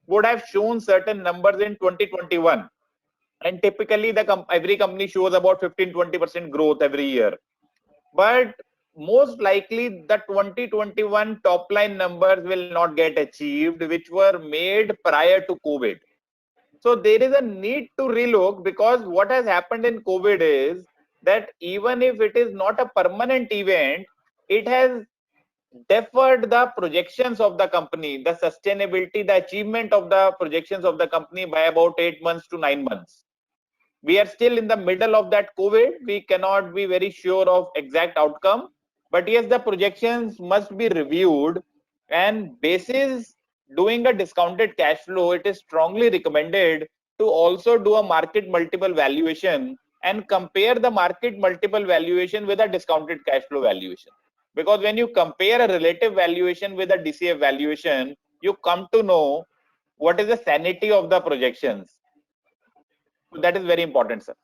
would have shown certain numbers in 2021. And typically, every company shows about 15-20% growth every year. But most likely, the 2021 top line numbers will not get achieved, which were made prior to COVID. So there is a need to relook, because what has happened in COVID is that even if it is not a permanent event, it has deferred the projections of the company, the sustainability, the achievement of the projections of the company by about 8 months to 9 months. We are still in the middle of that COVID. We cannot be very sure of exact outcome, but yes, the projections must be reviewed, and basis doing a discounted cash flow, it is strongly recommended to also do a market multiple valuation and compare the market multiple valuation with a discounted cash flow valuation. Because when you compare a relative valuation with a DCF valuation, you come to know what is the sanity of the projections. That is very important, sir.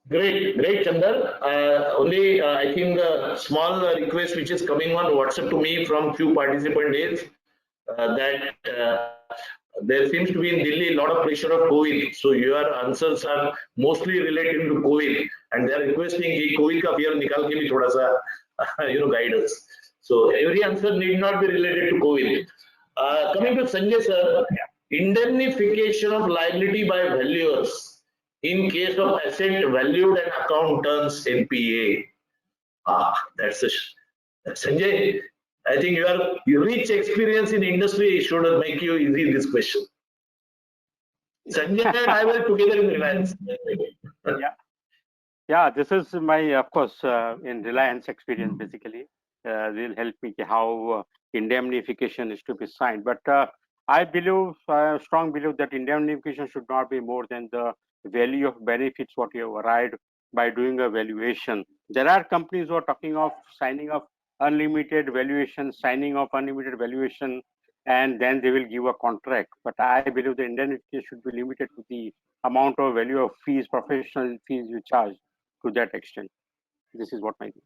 Great, Chandar. Only I think a small request which is coming on WhatsApp to me from few participants is that there seems to be in Delhi a lot of pressure of COVID. So your answers are mostly related to COVID, and they are requesting कि COVID का fear निकाल के भी थोड़ा सा guide us. So every answer need not be related to COVID. Coming to Sanjay sir, indemnification of liability by valuers in case of asset valued and account turns NPA. That's a Sanjay. I think your rich experience in industry should make you easy this question. Sanjay and I were together in Reliance. Yeah, this is my, of course, in Reliance experience, basically. Will help me how indemnification is to be signed. But I believe, strong belief that indemnification should not be more than the value of benefits what you have arrived by doing a valuation. There are companies who are talking of signing of unlimited valuation, signing of unlimited valuation, and then they will give a contract. But I believe the indemnification should be limited to the amount of value of fees, professional fees you charge to that extent. This is what my view.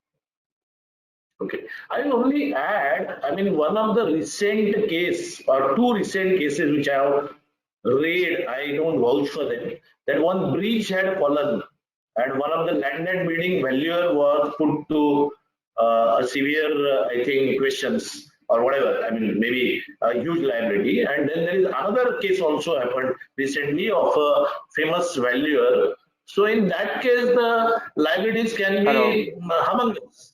Okay, I will only add, I mean, one of the recent case or two recent cases which I have read, I don't vouch for them, that one breach had fallen and one of the land and building valuer was put to a severe, I think, questions or whatever, I mean, maybe a huge liability. And then there is another case also happened recently of a famous valuer. So in that case, the liabilities can be humongous.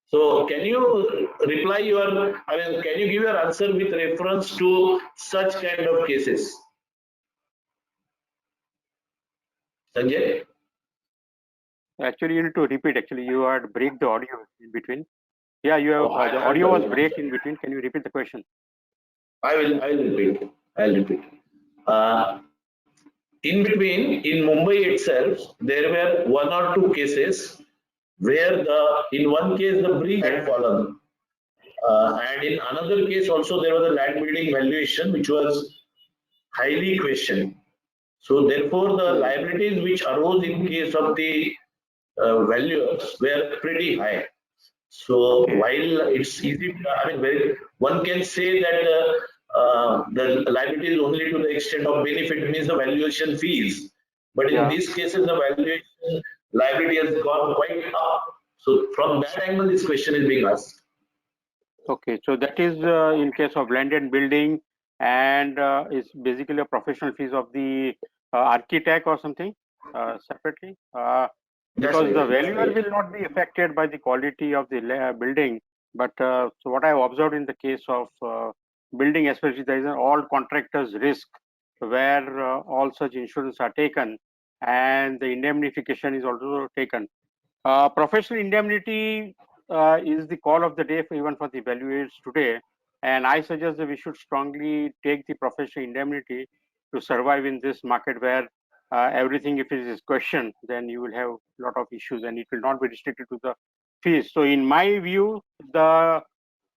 So can you reply your, I mean, can you give your answer with reference to such kind of cases? Sanjay? Actually, you need to repeat. Actually, you had break the audio in between. Yeah, you have the audio was break in between. Can you repeat the question? I will repeat. I'll repeat. In between, in Mumbai itself, there were one or two cases where in one case the breach had fallen, and in another case also there was a land building valuation which was highly questioned. So therefore, the liabilities which arose in case of the valuers were pretty high. So while it's easy, I mean, one can say that the liability is only to the extent of benefit, means the valuation fees. But in these cases, the valuation liability has gone quite up. So from that angle, this question is being asked. Okay, so that is in case of land and building, and is basically a professional fees of the architect or something separately. Because the valuer will not be affected by the quality of the building, but so what I have observed in the case of building, especially there is an all contractors risk where all such insurance are taken and the indemnification is also taken. Professional indemnity is the call of the day for even for the valuers today, and I suggest that we should strongly take the professional indemnity to survive in this market where everything, if it is questioned, then you will have a lot of issues and it will not be restricted to the fees. So in my view, the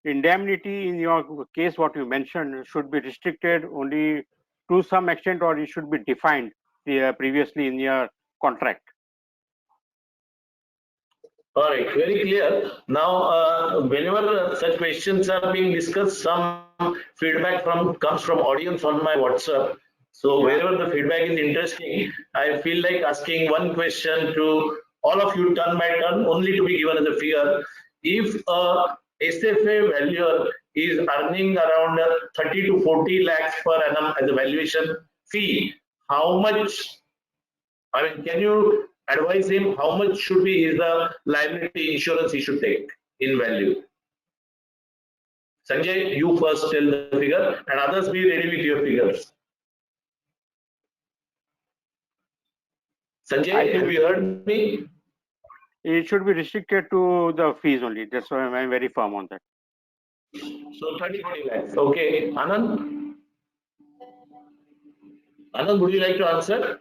indemnity in your case, what you mentioned, should be restricted only to some extent, or it should be defined previously in your contract. All right, very clear. Now, whenever such questions are being discussed, some feedback comes from audience on my WhatsApp. So wherever the feedback is interesting, I feel like asking one question to all of you turn by turn, only to be given as a figure. If a SFA valuer is earning around 30 to 40 lakhs per annum as a valuation fee, how much, I mean, can you advise him how much should be the liability insurance he should take in value? Sanjay, you first tell the figure and others be ready with your figures. Sanjay, have you heard me? It should be restricted to the fees only. That's why I'm very firm on that. So 30-40 lakhs. Okay. Anand? Anand, would you like to answer?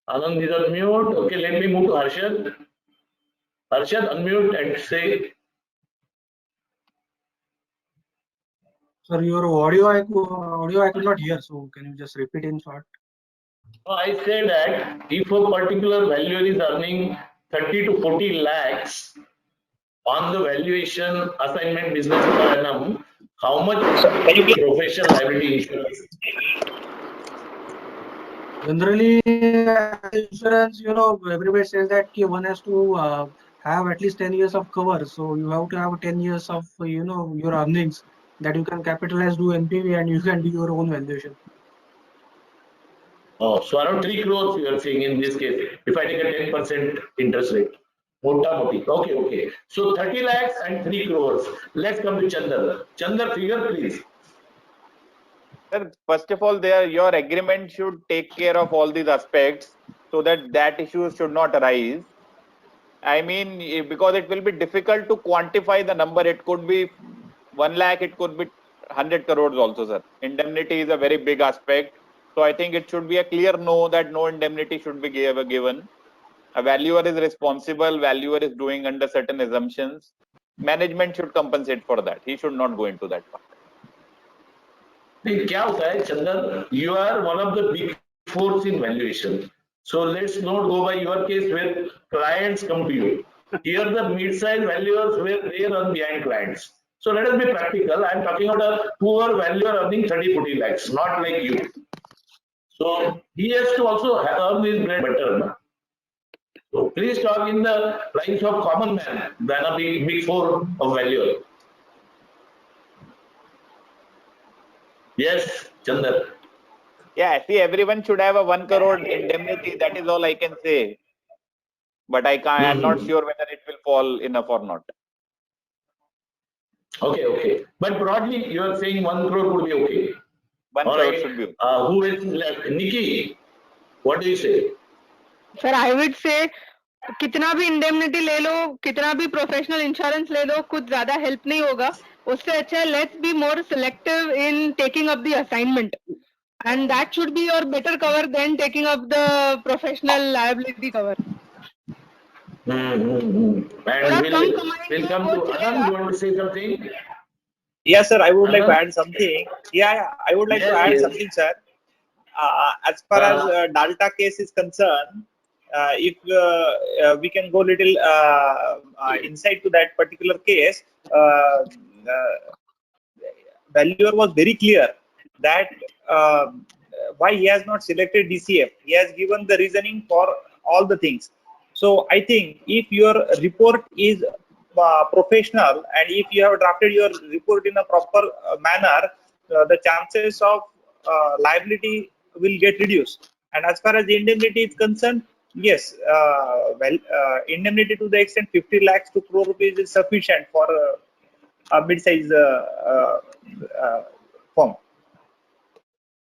Anand is on mute. Okay, let me move to Harshad. Harshad, unmute and say. Sir, your audio I could not hear. So can you just repeat in short? I say that if a particular valuer is earning 30 to 40 lakhs on the valuation assignment business per annum, how much professional liability insurance? Generally, insurance, everybody says that one has to have at least 10 years of cover. So you have to have 10 years of, your earnings that you can capitalize, do NPV, and you can do your own valuation. Oh, so around 3 crores you are saying in this case, if I take a 10% interest rate. Mota moti. Okay, okay. So 30 lakhs and 3 crores. Let's come to Chandar. Chandar, figure please. Sir, first of all, your agreement should take care of all these aspects so that issue should not arise. I mean, because it will be difficult to quantify the number. It could be 1 lakh, it could be 100 crores also, sir. Indemnity is a very big aspect. So I think it should be a clear no, that no indemnity should be given. A valuer is responsible, valuer is doing under certain assumptions. Management should compensate for that. He should not go into that part. नहीं, क्या होता है चंदन, you are one of the big fours in valuation. So let's not go by your case where clients come to you. Here the mid-size valuers were there on behind clients. So let us be practical. I am talking about a poor valuer earning 30-40 lakhs, not like you. So he has to also earn his bread better. So please talk in the lines of common man than a big four of valuer. Yes, Chandar. Yeah, see, everyone should have a 1 crore indemnity. That is all I can say. But I can't, I'm not sure whether it will fall enough or not. Okay, okay. But broadly, you are saying 1 crore would be okay. 1 All crore right. should be. Who is left? Nikki, what do you say? Sir, I would say कितना भी indemnity ले लो, कितना भी professional insurance ले लो, कुछ ज्यादा help नहीं होगा. उससे अच्छा let's be more selective in taking up the assignment, and that should be your better cover than taking up the professional liability cover. And we'll come to Anand. You want to say something? Yes, sir. I would like to Anand? add something. Yeah. I would like to Yes, add yes. something, sir. As far as Dalta case is concerned, if we can go little insight to that particular case, valuer was very clear that why he has not selected DCF. He has given the reasoning for all the things. So I think if your report is professional and if you have drafted your report in a proper manner, the chances of liability will get reduced. And as far as the indemnity is concerned, yes, indemnity to the extent 50 lakhs to crore rupees is sufficient for a mid-size firm.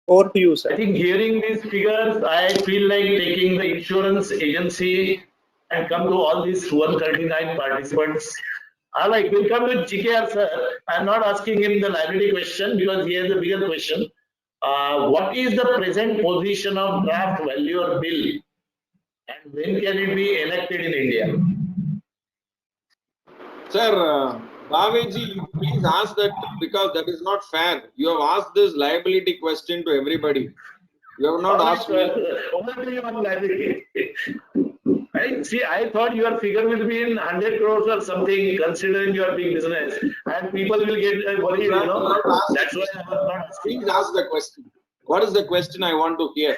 Over to you, sir. I think hearing these figures, I feel like taking the insurance agency and come to all these 139 participants. All right, we'll come to GKR sir. I'm not asking him the liability question because he has a bigger question. What is the present position of draft valuer bill and when can it be enacted in India? Sir, Bhaveji, you please ask that because that is not fair. You have asked this liability question to everybody. You have not asked me. Only on liability. I thought your figure will be in 100 crores or something, considering your big business, and people will get worried, you know. That's why I was not asking. Please ask the question. What is the question I want to hear?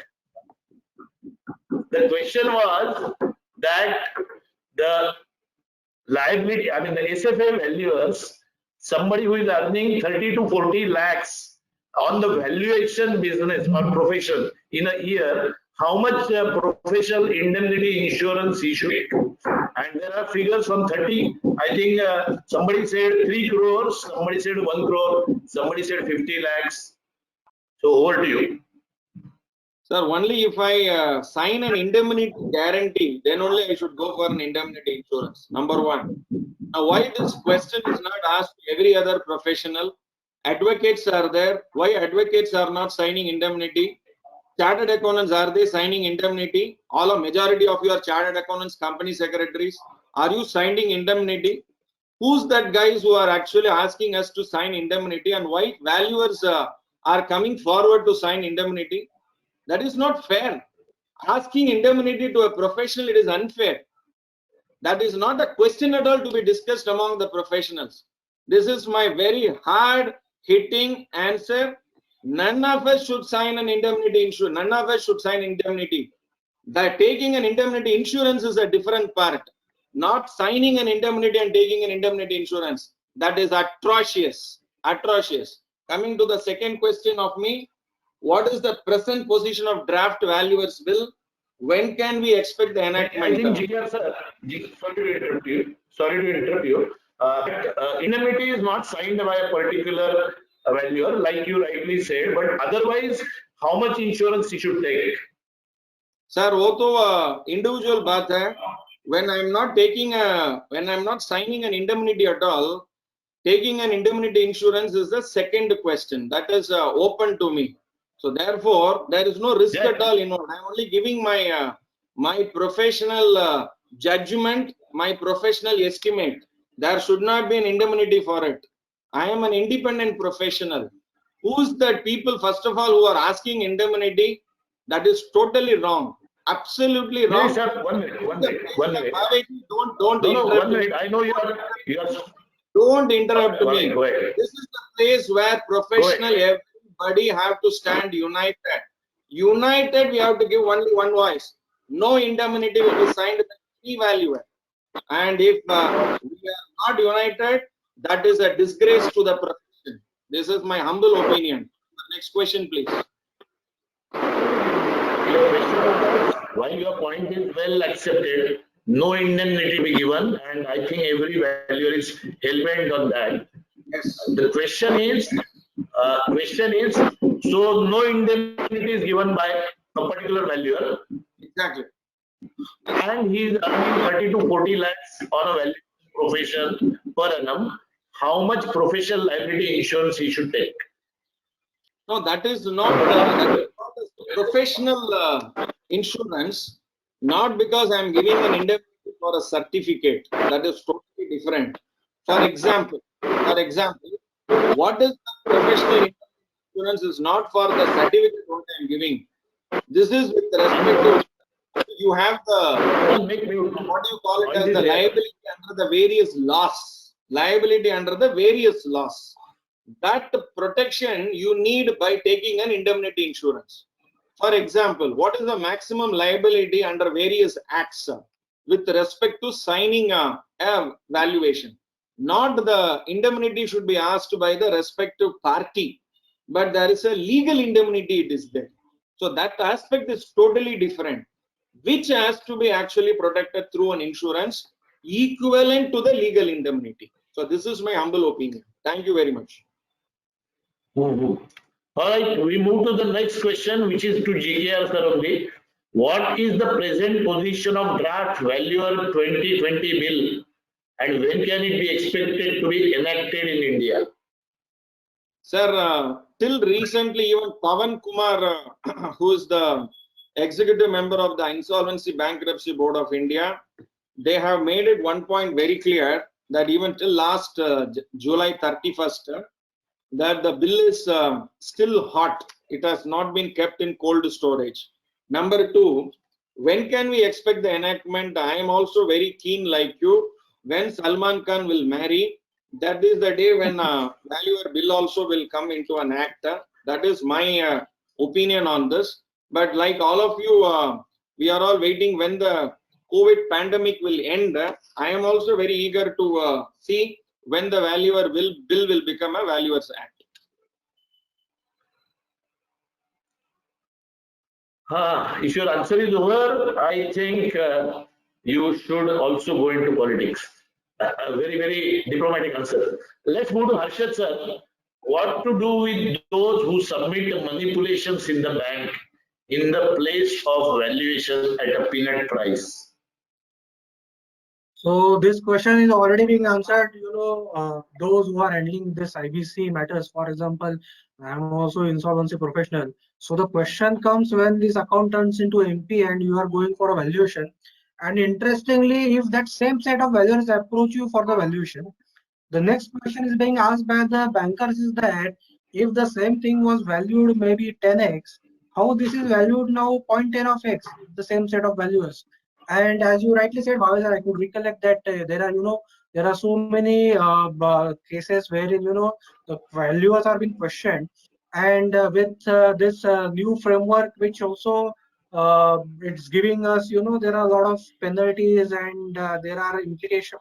The question was that the liability, I mean the SFA valuers, somebody who is earning 30 to 40 lakhs on the valuation business or profession in a year, how much professional indemnity insurance he should take. And there are figures from 30, I think somebody said 3 crores, somebody said 1 crore, somebody said 50 lakhs. So over to you. Sir, only if I sign an indemnity guarantee, then only I should go for an indemnity insurance. Number one. Now, why this question is not asked to every other professional? Advocates are there. Why advocates are not signing indemnity? Chartered accountants, are they signing indemnity? All a majority of your chartered accountants, company secretaries, are you signing indemnity? Who's that guys who are actually asking us to sign indemnity, and why valuers are coming forward to sign indemnity? That is not fair. Asking indemnity to a professional, it is unfair. That is not a question at all to be discussed among the professionals. This is my very hard hitting answer. None of us should sign an indemnity insurance. None of us should sign indemnity. That taking an indemnity insurance is a different part. Not signing an indemnity and taking an indemnity insurance. That is atrocious. Atrocious. Coming to the second question of me, what is the present position of draft valuers bill? When can we expect the I enactment? think GR sir, sorry to interrupt you. Sorry to interrupt you. Indemnity is not signed by a particular valuer, like you rightly said, but otherwise, how much insurance he should take? Sir, वो तो individual बात है. When I'm not signing an indemnity at all, taking an indemnity insurance is the second question. That is open to me. So therefore, there is no risk at all involved. I'm only giving my my professional judgment, my professional estimate. There should not be an indemnity for it. I am an independent professional. Who's that people, first of all, who are asking indemnity? That is totally wrong. Absolutely wrong. No, sir, one minute. Don't No, interrupt 1 minute. I know you are. Don't interrupt me. Go ahead. This is the place where professional everybody have to stand united. United, we have to give only one voice. No indemnity will be signed by any valuer. And if we are not united, that is a disgrace to the profession. This is my humble opinion. Next question, please. While your point is well accepted, no indemnity be given, and I think every valuer is hell-bent on that. Yes. The question is, so no indemnity is given by a particular valuer, Exactly. and he is earning 30 to 40 lakhs on a valuation profession per annum. How much professional liability insurance he should take? No, that is not a professional insurance, not because I am giving an indemnity for a certificate. That is totally different. For example, what is the professional insurance is not for the certificate what I am giving. This is with respect to you have the what do you call it as the liability under the various laws. Liability under the various laws. That protection you need by taking an indemnity insurance. For example, what is the maximum liability under various acts with respect to signing a valuation? Not the indemnity should be asked by the respective party, but there is a legal indemnity it is there. So that aspect is totally different, which has to be actually protected through an insurance equivalent to the legal indemnity. So this is my humble opinion. Thank you very much. All right, we move to the next question, which is to GKR sir only. What is the present position of draft valuer 2020 bill, and when can it be expected to be enacted in India? Sir, till recently, even Pavan Kumar, who is the executive member of the Insolvency Bankruptcy Board of India, they have made it one point very clear that even till last July 31st, that the bill is still hot. It has not been kept in cold storage. Number two, when can we expect the enactment? I am also very keen like you. When Salman Khan will marry, that is the day when valuer bill also will come into an act. That is my opinion on this. But like all of you, we are all waiting when the COVID pandemic will end. I am also very eager to see when the valuer bill will become a valuer's act. If your answer is over, I think you should also go into politics. A very, very diplomatic answer. Let's move to Harshad sir. What to do with those who submit manipulations in the bank in the place of valuation at a peanut price? So this question is already being answered. Those who are handling this IBC matters, for example, I am also insolvency professional. So the question comes when this account turns into MP and you are going for a valuation. And interestingly, if that same set of valuers approach you for the valuation, the next question is being asked by the bankers is that if the same thing was valued maybe 10x, how this is valued now 0.10 of x, the same set of valuers. And as you rightly said, Bhavesh, I could recollect that there are so many cases wherein the valuers are being questioned, and with this new framework, which also it's giving us, there are a lot of penalties and there are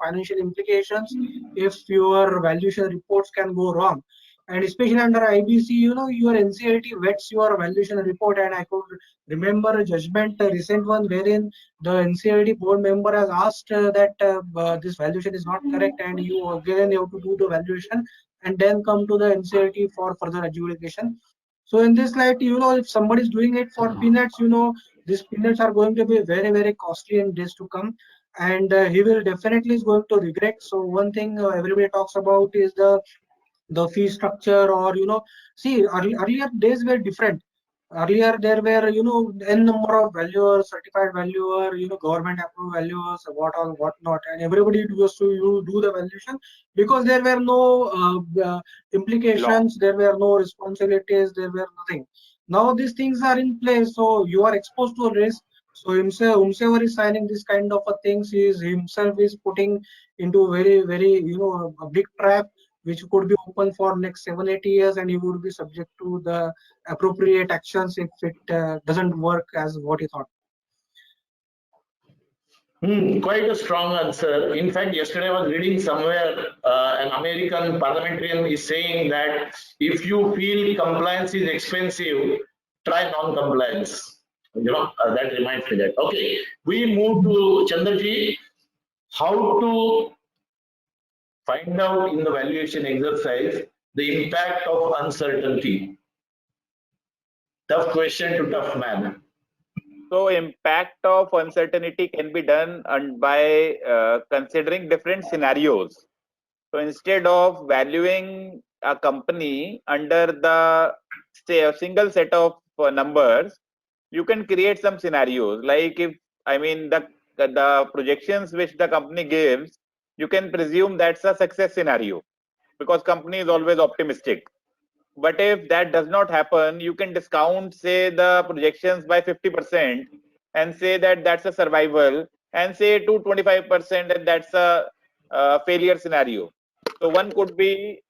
financial implications if your valuation reports can go wrong. And especially under IBC, you know, your NCLT vets your valuation report, and I could remember a judgment, a recent one, wherein the NCLT board member has asked that this valuation is not correct, and you again have to do the valuation and then come to the NCLT for further adjudication. So in this light, you know, if somebody is doing it for peanuts, you know, these peanuts are going to be very, very costly in days to come, and he will definitely is going to regret. So one thing everybody talks about is the fee structure, or you know, see, earlier days were different. Earlier there were, you know, n number of valuers, certified valuer, you know, government approved valuers, what all, what not, and everybody used to do the valuation because there were no implications, there were no responsibilities, there were nothing. Now these things are in place, so you are exposed to a risk. So himself, whomsoever is signing this kind of a things, is himself is putting into very, very, you know, a big trap which could be open for next 7-8 years, and he would be subject to the appropriate actions if it doesn't work as what he thought. Quite a strong answer. In fact, yesterday I was reading somewhere an American parliamentarian is saying that if you feel compliance is expensive, try non-compliance. You know, that reminds me that. Okay, we move to Chandraji. How to find out in the valuation exercise the impact of uncertainty? Tough question to tough man. So impact of uncertainty can be done by considering different scenarios. So instead of valuing a company under the, say, a single set of numbers, you can create some scenarios. Like if, I mean, the projections which the company gives, you can presume that's a success scenario because company is always optimistic. But if that does not happen, you can discount, say, the projections by 50% and say that that's a survival, and say to 25% and that's a failure scenario. So one could be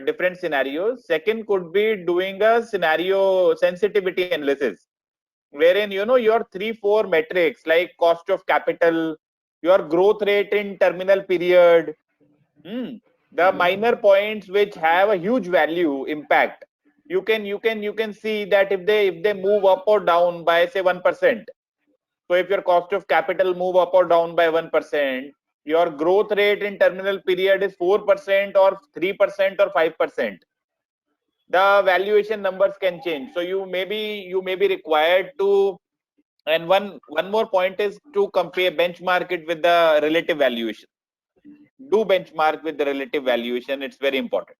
different scenarios. Second could be doing a scenario sensitivity analysis, wherein, you know, your 3-4 metrics like cost of capital, your growth rate in terminal period, the minor points which have a huge value impact, you can see that if they move up or down by, say, 1%. So if your cost of capital move up or down by 1%, your growth rate in terminal period is 4% or 3% or 5%. The valuation numbers can change. So you may be required to, and one more point is to compare, benchmark it with the relative valuation. Do benchmark with the relative valuation. It's very important.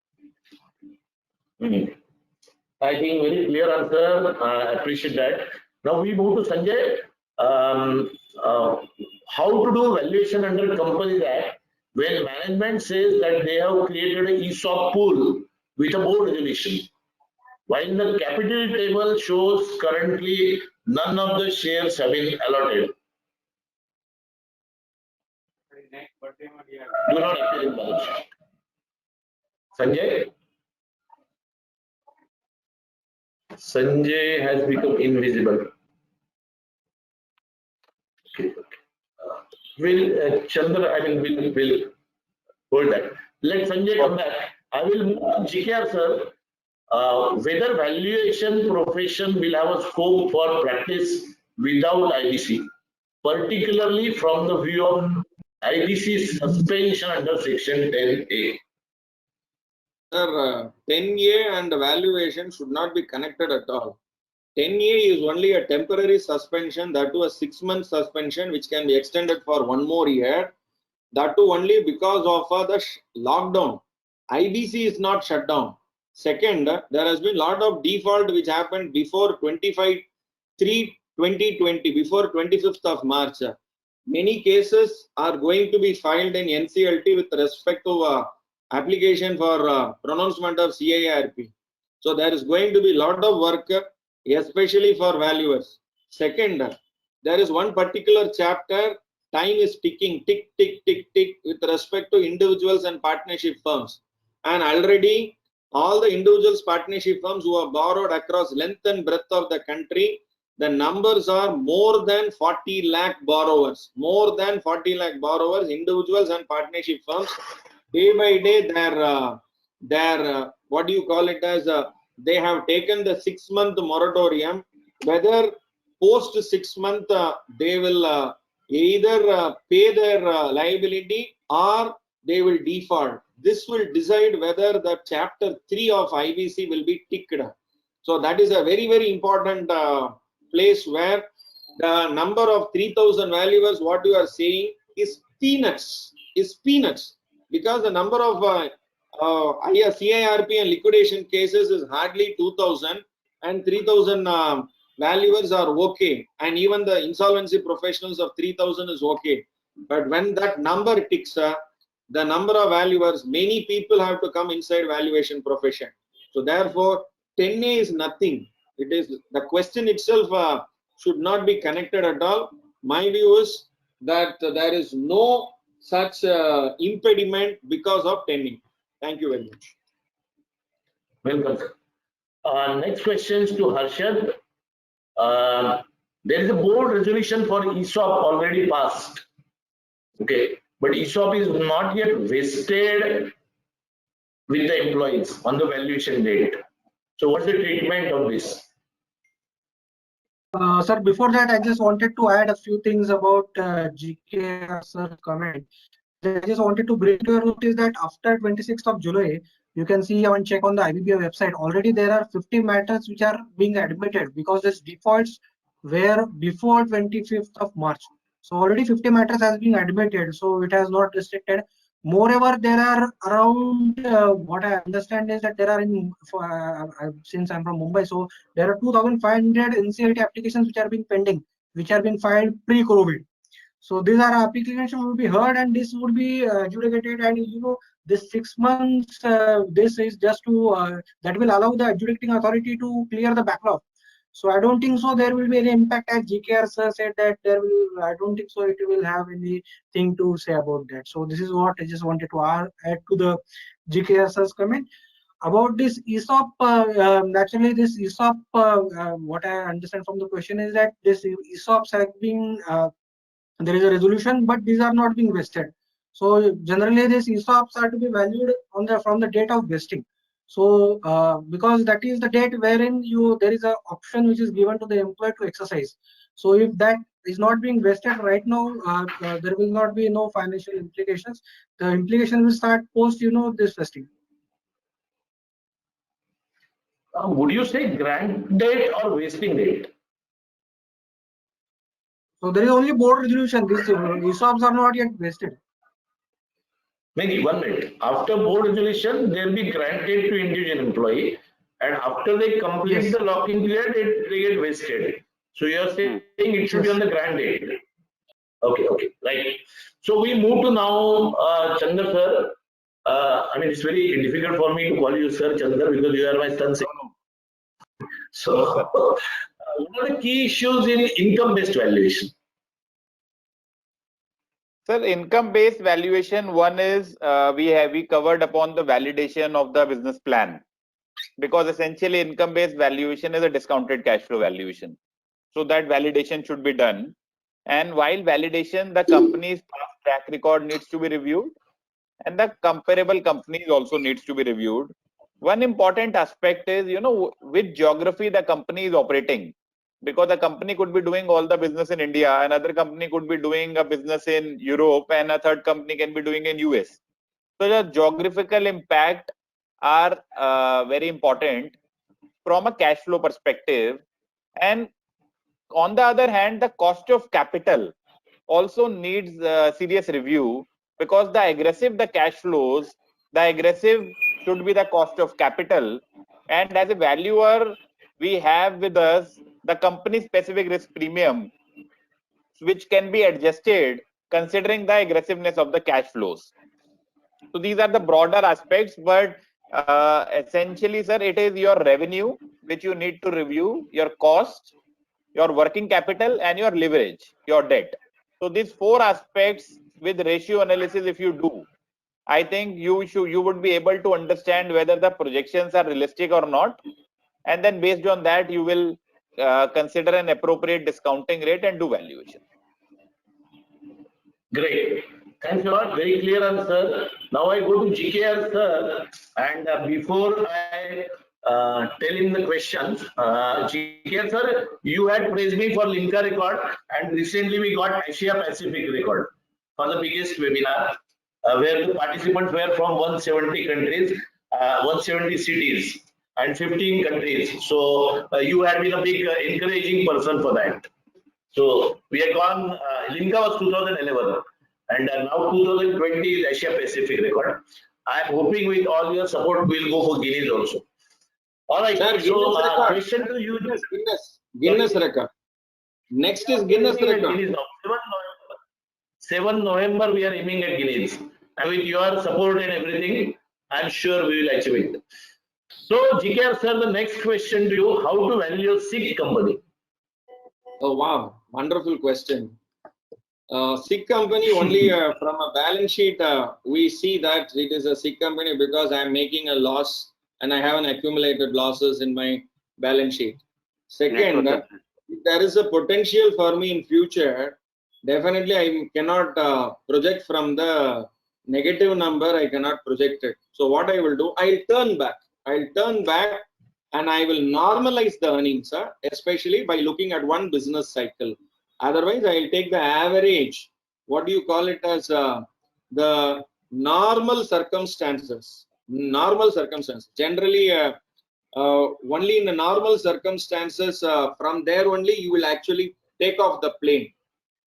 I think very clear answer. I appreciate that. Now we move to Sanjay. How to do valuation under Companies Act when management says that they have created an ESOP pool with a board resolution, while the capital table shows currently none of the shares have been allotted. Do not appear in balance sheet. Sanjay? Sanjay has become invisible. Okay. Will Chandra, I mean, will hold that. Let Sanjay come back. I will move to GKR, sir. Whether valuation profession will have a scope for practice without IBC, particularly from the view of IBC suspension under Section 10A. Sir, 10A and valuation should not be connected at all. 10A is only a temporary suspension, that too a 6-month suspension which can be extended for 1 more year. That too only because of the lockdown. IBC is not shut down. Second, there has been a lot of default which happened before 25/3/2020, before 25th of March. Many cases are going to be filed in NCLT with respect to application for pronouncement of CIRP. So there is going to be a lot of work, especially for valuers. Second, there is one particular chapter, time is ticking, tick, tick, tick, tick, with respect to individuals and partnership firms. And already all the individuals partnership firms who have borrowed across length and breadth of the country, the numbers are more than 40 lakh borrowers, more than 40 lakh borrowers, individuals and partnership firms. Day by day, their what do you call it as, they have taken the 6-month moratorium, whether post 6 month they will either pay their liability or they will default. This will decide whether the chapter 3 of IBC will be ticked. So that is a very, very important place where the number of 3,000 valuers, what you are saying is peanuts, because the number of CIRP and liquidation cases is hardly 2,000, and 3,000 valuers are okay, and even the insolvency professionals of 3,000 is okay. But when that number ticks, the number of valuers, many people have to come inside valuation profession. So therefore 10A is nothing. It is the question itself should not be connected at all. My view is that there is no such impediment because of 10A. Thank you very much. Welcome, sir. Next questions to Harshad. There is a board resolution for ESOP already passed. Okay, but ESOP is not yet vested with the employees on the valuation date. So what's the treatment of this? Sir, before that, I just wanted to add a few things about GK sir comment. I just wanted to bring to your notice that after 26th of July, you can see and check on the IBBA website. Already there are 50 matters which are being admitted because this defaults were before 25th of March. So already 50 matters has been admitted. So it has not restricted. Moreover, there are around what I understand is that there are since I'm from Mumbai, so there are 2,500 NCLT applications which are being pending, which are being filed pre-COVID. So these are applications will be heard and this would be adjudicated, and this 6 months this is just to that will allow the adjudicating authority to clear the backlog. So I don't think so there will be any impact, as GKR sir said that there will, I don't think so it will have anything to say about that. So this is what I just wanted to add to the GKR sir's comment. About this ESOP, naturally this ESOP, what I understand from the question is that this ESOPs have been, there is a resolution, but these are not being vested. So generally these ESOPs are to be valued on from the date of vesting. So because that is the date wherein there is an option which is given to the employee to exercise. So if that is not being vested right now, there will not be no financial implications. The implication will start post this vesting. Would you say grant date or vesting date? So there is only board resolution. These ESOPs are not yet vested. Maybe 1 minute. After board resolution, they will be granted to individual employee, and after they complete the lock-in period, they get vested. So you are saying it should be on the grant date. Okay, right. So we move to now Chandra sir. I mean, it's very difficult for me to call you Sir Chandra because you are my son. So what are the key issues in income-based valuation? Sir, income-based valuation, one is we covered upon the validation of the business plan, because essentially income-based valuation is a discounted cash flow valuation. So that validation should be done. And while validation, the company's past track record needs to be reviewed, and the comparable companies also needs to be reviewed. One important aspect is, which geography the company is operating. Because a company could be doing all the business in India, another company could be doing a business in Europe, and a third company can be doing in US. So the geographical impact are very important from a cash flow perspective. And on the other hand, the cost of capital also needs serious review, because the aggressive the cash flows, the aggressive should be the cost of capital. And as a valuer, we have with us the company specific risk premium, which can be adjusted considering the aggressiveness of the cash flows. So these are the broader aspects, but essentially, sir, it is your revenue which you need to review, your cost, your working capital, and your leverage, your debt. So these 4 aspects with ratio analysis, if you do, I think you would be able to understand whether the projections are realistic or not. And then based on that, you will consider an appropriate discounting rate and do valuation. Great. Thanks a lot. Very clear answer. Now I go to GKR sir, and before I tell him the questions, GKR sir, you had praised me for Limca record, and recently we got Asia Pacific record for the biggest webinar, where the participants were from 170 countries, 170 cities, and 15 countries. So you had been a big encouraging person for that. So we had gone. Limca was 2011. And now 2020 is Asia Pacific record. I am hoping with all your support, we'll go for Guinness also. All right. Sir, So, Guinness record. question to you. Guinness record. Next is Guinness record. Guinness now. 7 November, we are aiming at Guinness. And with your support and everything, I'm sure we will achieve it. So, GKR sir, the next question to you: how to value a SIG company? Oh wow, wonderful question. SIG company only from a balance sheet, we see that it is a SIG company because I am making a loss and I have an accumulated losses in my balance sheet. Second, if there is a potential for me in future, definitely I cannot project from the negative number, I cannot project it. So what I will do, I'll turn back and I will normalize the earnings, especially by looking at one business cycle. Otherwise, I will take the average. What do you call it as the normal circumstances? Normal circumstances. Generally, only in the normal circumstances, from there only you will actually take off the plane.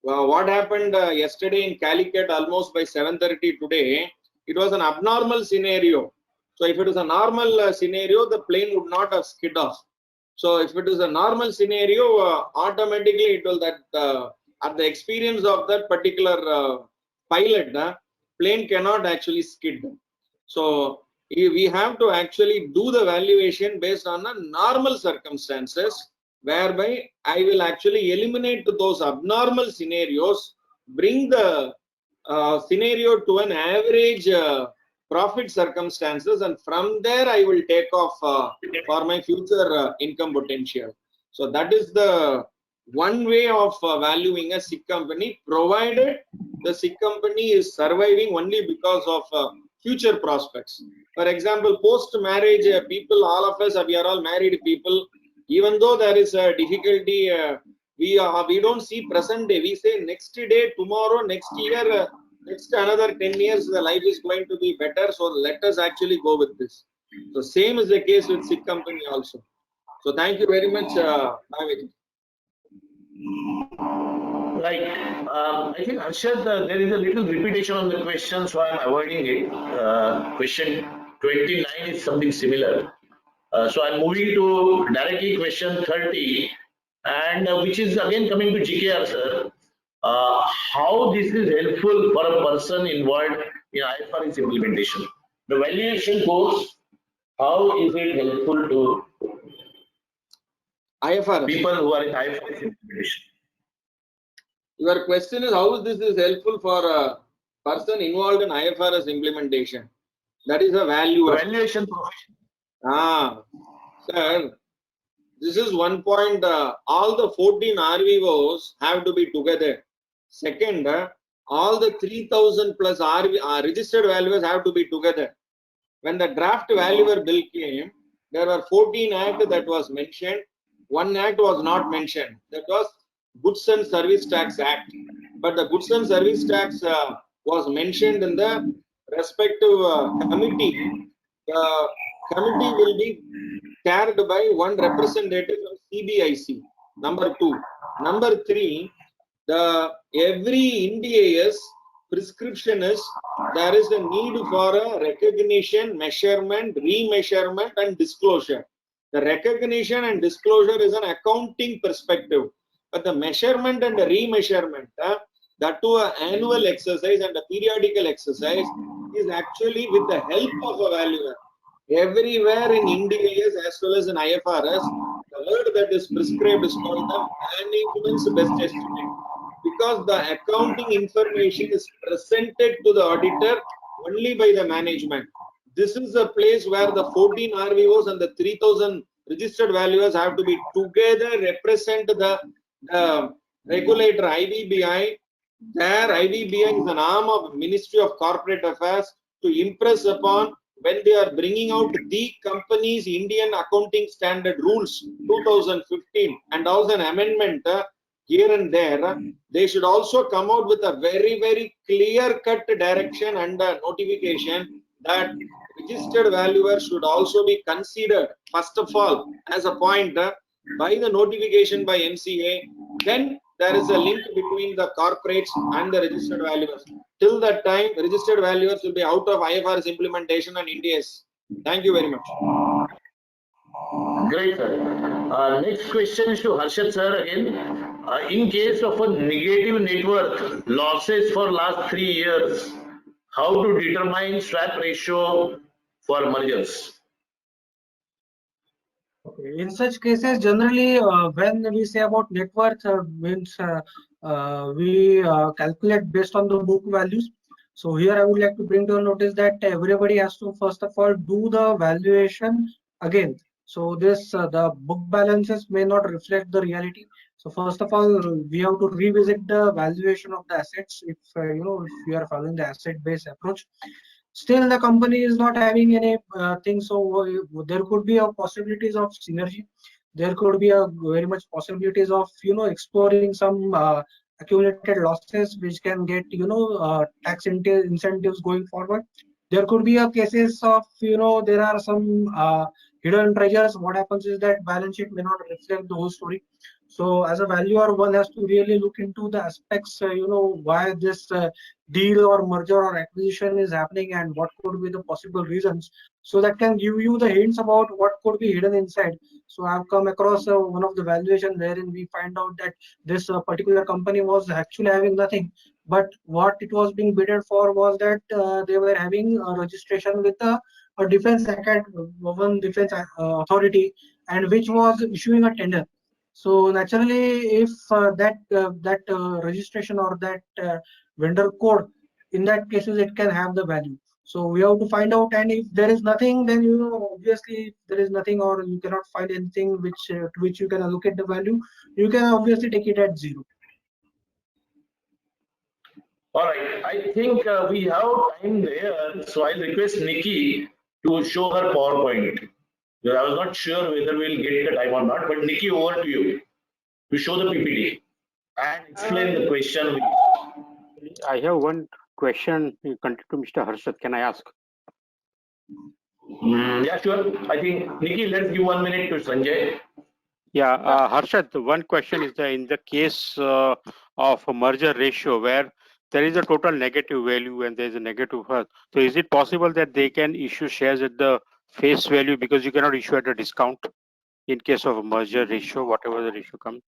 What happened yesterday in Calicut almost by 7:30 today, it was an abnormal scenario. So if it is a normal scenario, the plane would not have skid off. So if it is a normal scenario, automatically it will that at the experience of that particular pilot, plane cannot actually skid. So we have to actually do the valuation based on the normal circumstances, whereby I will actually eliminate those abnormal scenarios, bring the scenario to an average profit circumstances, and from there I will take off for my future income potential. So that is the one way of valuing a SIG company, provided the SIG company is surviving only because of future prospects. For example, post marriage people, all of us, we are all married people. Even though there is a difficulty, we don't see present day. We say next day, tomorrow, next year. Next another 10 years, the life is going to be better. So let us actually go with this. So same is the case with SIG company also. So thank you very much, Bhavik. Right. I think Arshad, there is a little repetition on the question, so I'm avoiding it. Question 29 is something similar. So I'm moving to directly question 30, and which is again coming to GKR sir. How this is helpful for a person involved in IFRS implementation? The valuation course, how is it helpful to IFRS? People who are in IFRS implementation? Your question is how this is helpful for a person involved in IFRS implementation. That is a valuation profession. Sir, this is one point. All the 14 RVOs have to be together. Second, all the 3,000 plus registered valuers have to be together. When the draft valuer bill came, there were 14 acts that was mentioned. One act was not mentioned. That was Goods and Service Tax Act. But the Goods and Service Tax was mentioned in the respective committee. The committee will be chaired by one representative from CBIC. Number 2. Number 3. Every Ind-AS prescription is there is a need for a recognition, measurement, remeasurement, and disclosure. The recognition and disclosure is an accounting perspective, but the measurement and the remeasurement, that to an annual exercise and a periodical exercise, is actually with the help of a valuer. Everywhere in Ind-AS as well as in IFRS, the word that is prescribed is called the management's best estimate, because the accounting information is presented to the auditor only by the management. This is a place where the 14 RVOs and the 3,000 registered valuers have to be together, represent the regulator IBBI There, IDBI is an arm of Ministry of Corporate Affairs to impress upon when they are bringing out the company's Indian Accounting Standard Rules 2015 and also an amendment here and there. They should also come out with a very, very clear-cut direction and notification that registered valuers should also be considered, first of all, as a point by the notification by MCA. Then there is a link between the corporates and the registered valuers. Till that time, registered valuers will be out of IFRS implementation and IND-AS. Thank you very much. Great, sir. Next question is to Harshad sir again. In case of a negative net worth losses for last 3 years, how to determine swap ratio for mergers? In such cases, generally, when we say about net worth, means we calculate based on the book values. So here I would like to bring to your notice that everybody has to first of all do the valuation again. So this the book balances may not reflect the reality. So first of all, we have to revisit the valuation of the assets if if we are following the asset-based approach. Still the company is not having any thing, so there could be a possibilities of synergy. There could be a very much possibilities of exploring some accumulated losses which can get tax incentives going forward. There could be a cases of there are some hidden treasures. What happens is that balance sheet may not reflect the whole story. So as a valuer, one has to really look into the aspects why this deal or merger or acquisition is happening and what could be the possible reasons, so that can give you the hints about what could be hidden inside. So I've come across one of the valuation wherein we find out that this particular company was actually having nothing, but what it was being bidded for was that they were having a registration with a defense one defense authority, and which was issuing a tender. So naturally, if that registration or that vendor code, in that cases it can have the value. So we have to find out, and if there is nothing, then obviously if there is nothing or you cannot find anything which to which you can allocate the value, you can obviously take it at zero. All right, I think we have time there, so I'll request Nikki to show her PowerPoint. I was not sure whether we'll get the time or not, but Nikki, over to you to show the PPT and explain the question. I have one question to Mr. Harshad. Can I ask? Yeah, sure. I think, Nikki, let's give 1 minute to Sanjay. Yeah, Harshad, one question is that in the case of a merger ratio where there is a total negative value and there is a negative worth, so is it possible that they can issue shares at the face value because you cannot issue at a discount in case of a merger ratio, whatever the ratio comes?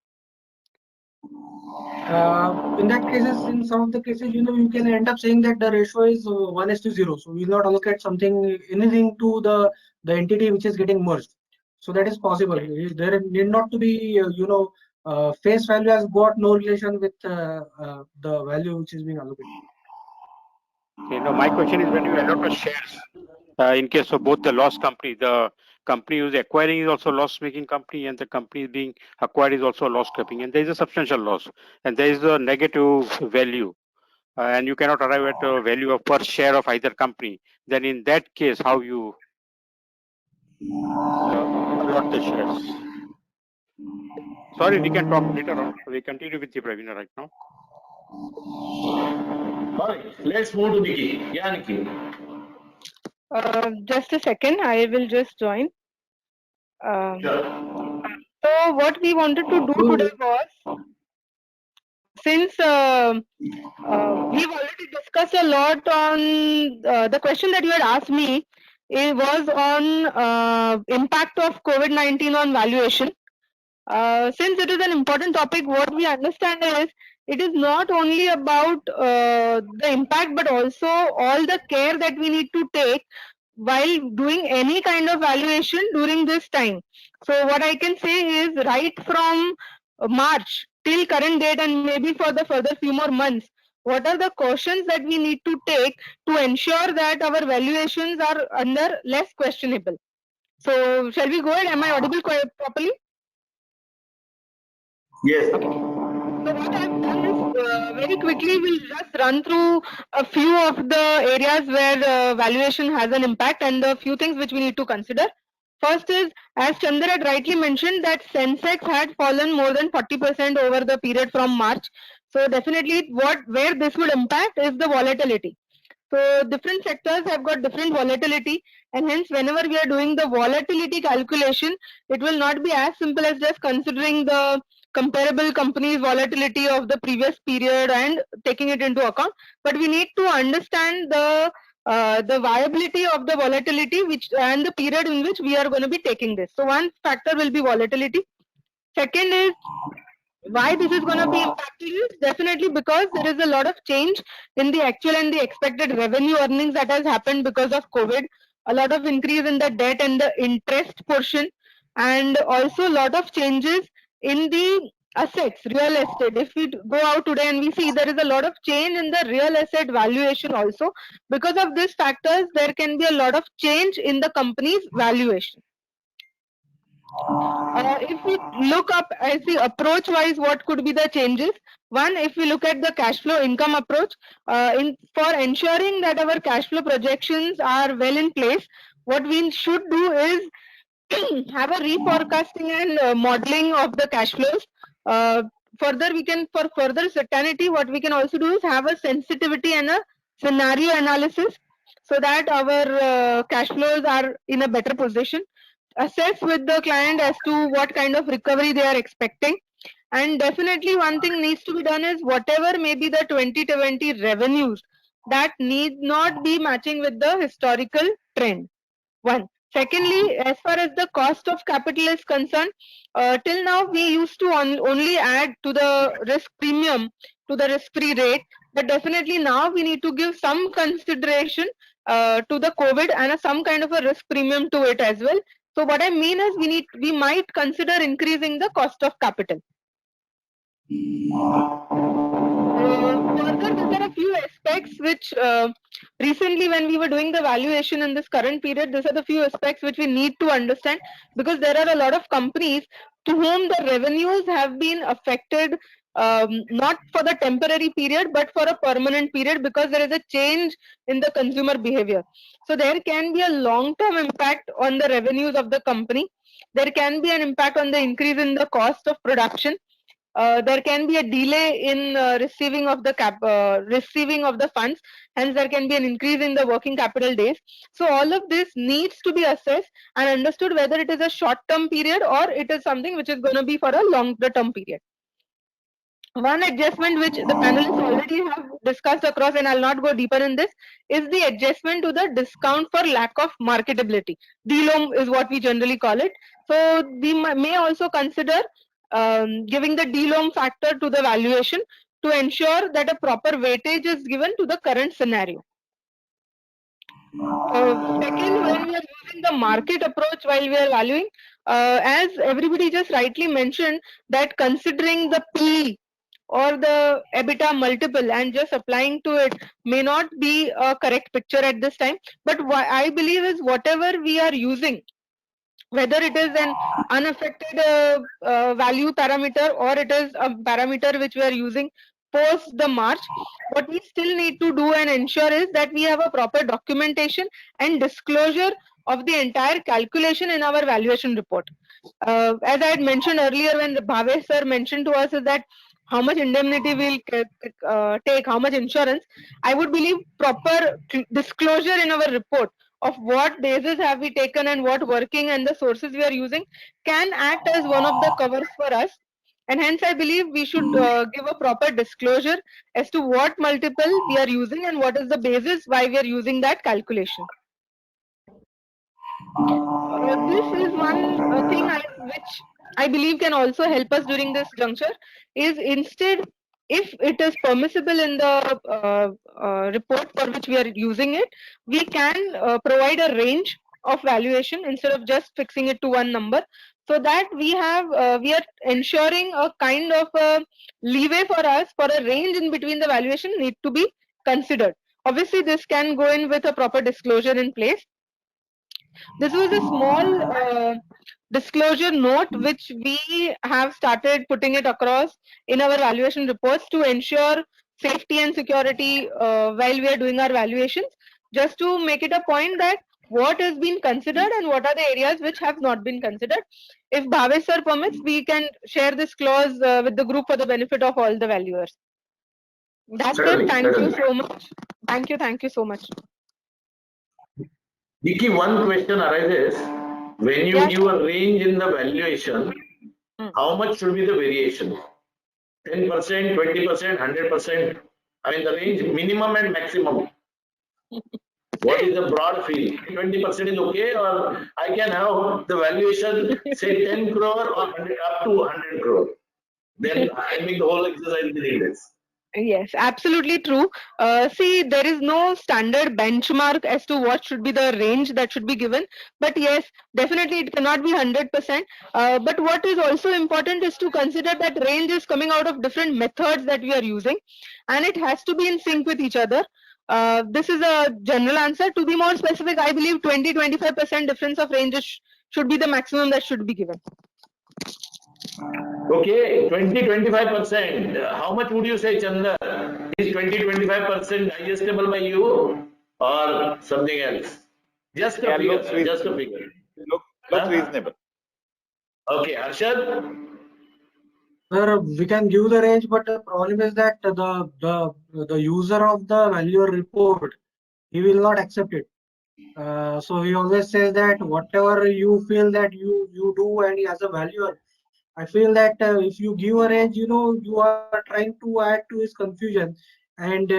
In that cases, in some of the cases, you can end up saying that the ratio is 1:0. So we will not allocate anything to the entity which is getting merged. So that is possible. There need not to be, face value has got no relation with the value which is being allocated. Okay, now my question is when you allot shares, in case of both the loss company, the company who is acquiring is also loss-making company, and the company being acquired is also loss company, and there is a substantial loss, and there is a negative value, and you cannot arrive at a value of per share of either company. Then in that case, how you allot the shares? Sorry, we can talk later on. We continue with the webinar right now. All right, let's move to Nikki. Yeah, Nikki. Just a second, I will just join. Sure. So what we wanted to do today was, since we've already discussed a lot on the question that you had asked me, it was on impact of COVID-19 on valuation. Since it is an important topic, what we understand is it is not only about the impact, but also all the care that we need to take while doing any kind of valuation during this time. So what I can say is right from March till current date, and maybe for the further few more months, what are the cautions that we need to take to ensure that our valuations are under less questionable? So shall we go ahead? Am I audible properly? Yes. Okay. So what I've done is very quickly we'll just run through a few of the areas where valuation has an impact and the few things which we need to consider. First is, as Chandra had rightly mentioned, that Sensex had fallen more than 40% over the period from March. So definitely where this would impact is the volatility. So different sectors have got different volatility, and hence whenever we are doing the volatility calculation, it will not be as simple as just considering the comparable companies' volatility of the previous period and taking it into account. But we need to understand the viability of the volatility and the period in which we are going to be taking this. So one factor will be volatility. Second is, why this is going to be impacting is definitely because there is a lot of change in the actual and the expected revenue earnings that has happened because of COVID, a lot of increase in the debt and the interest portion, and also a lot of changes in the assets, real estate. If we go out today and we see there is a lot of change in the real estate valuation also, because of these factors there can be a lot of change in the company's valuation. If we look up as the approach wise, what could be the changes? One, if we look at the cash flow income approach, for ensuring that our cash flow projections are well in place, what we should do is have a reforecasting and modeling of the cash flows. Further, for further certainty, what we can also do is have a sensitivity and a scenario analysis so that our cash flows are in a better position. Assess with the client as to what kind of recovery they are expecting, and definitely one thing needs to be done is whatever may be the 2020 revenues, that need not be matching with the historical trend. One. Secondly, as far as the cost of capital is concerned, till now we used to only add to the risk premium to the risk-free rate, but definitely now we need to give some consideration to the COVID and some kind of a risk premium to it as well. So what I mean is we might consider increasing the cost of capital. Further, there are a few aspects which recently when we were doing the valuation in this current period, these are the few aspects which we need to understand, because there are a lot of companies to whom the revenues have been affected, not for the temporary period but for a permanent period, because there is a change in the consumer behavior. So there can be a long-term impact on the revenues of the company. There can be an impact on the increase in the cost of production. There can be a delay in receiving of the funds, hence there can be an increase in the working capital days. So all of this needs to be assessed and understood whether it is a short-term period or it is something which is going to be for a longer-term period. One adjustment which the panelists already have discussed across, and I'll not go deeper in this, is the adjustment to the discount for lack of marketability. DLOM is what we generally call it. So we may also consider giving the DLOM factor to the valuation to ensure that a proper weightage is given to the current scenario. Second, when we are using the market approach while we are valuing, as everybody just rightly mentioned, that considering the PE or the EBITDA multiple and just applying to it may not be a correct picture at this time. But what I believe is whatever we are using, whether it is an unaffected value parameter or it is a parameter which we are using post the March, what we still need to do and ensure is that we have a proper documentation and disclosure of the entire calculation in our valuation report. As I had mentioned earlier when Bhavesh sir mentioned to us is that how much indemnity we'll take, how much insurance, I would believe proper disclosure in our report of what basis have we taken and what working and the sources we are using can act as one of the covers for us. And hence I believe we should give a proper disclosure as to what multiple we are using and what is the basis why we are using that calculation. This is one thing which I believe can also help us during this juncture, is instead, if it is permissible in the report for which we are using it, we can provide a range of valuation instead of just fixing it to one number, so that we are ensuring a kind of a leeway for us for a range in between the valuation need to be considered. Obviously, this can go in with a proper disclosure in place. This was a small disclosure note which we have started putting it across in our valuation reports to ensure safety and security while we are doing our valuations, just to make it a point that what has been considered and what are the areas which have not been considered. If Bhavesh sir permits, we can share this clause with the group for the benefit of all the valuers. That's Certainly, it. Thank you certainly. so much. Thank you so much. Vicky, one question arises. When you Yes. give a range in the valuation, how much should be the variation? 10%, 20%, 100%? I mean, the range minimum and maximum. What is the broad feel? 20% is okay, or I can have the valuation say 10 crore or 100, up to 100 crore. Then I make the whole exercise within this. Yes, absolutely true. See, there is no standard benchmark as to what should be the range that should be given. But yes, definitely it cannot be 100%. But what is also important is to consider that range is coming out of different methods that we are using, and it has to be in sync with each other. This is a general answer. To be more specific, I believe 20-25% difference of ranges should be the maximum that should be given. Okay, 20-25%. How much would you say, Chandra? Is 20-25% digestible by you or something else? Just a Yeah, figure. looks reasonable. Just a figure. Looks Huh? reasonable. Okay, Arshad? Sir, we can give the range, but the problem is that the user of the valuer report, he will not accept it. So he always says that whatever you feel that you do, and as a valuer, I feel that if you give a range, you are trying to add to his confusion, and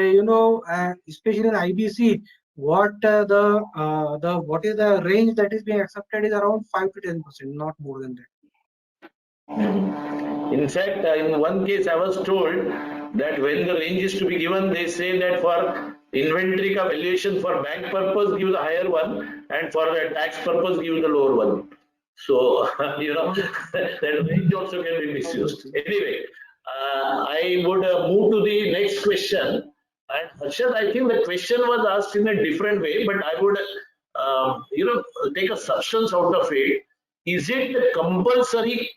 especially in IBC, what what is the range that is being accepted is around 5 to 10%, not more than that. In fact, in one case, I was told that when the range is to be given, they say that for inventory ka valuation for bank purpose, give the higher one, and for the tax purpose, give the lower one. So, that range also can be misused. Anyway, I would move to the next question. And Harshad, I think the question was asked in a different way, but I would, take a substance out of it. Is it compulsory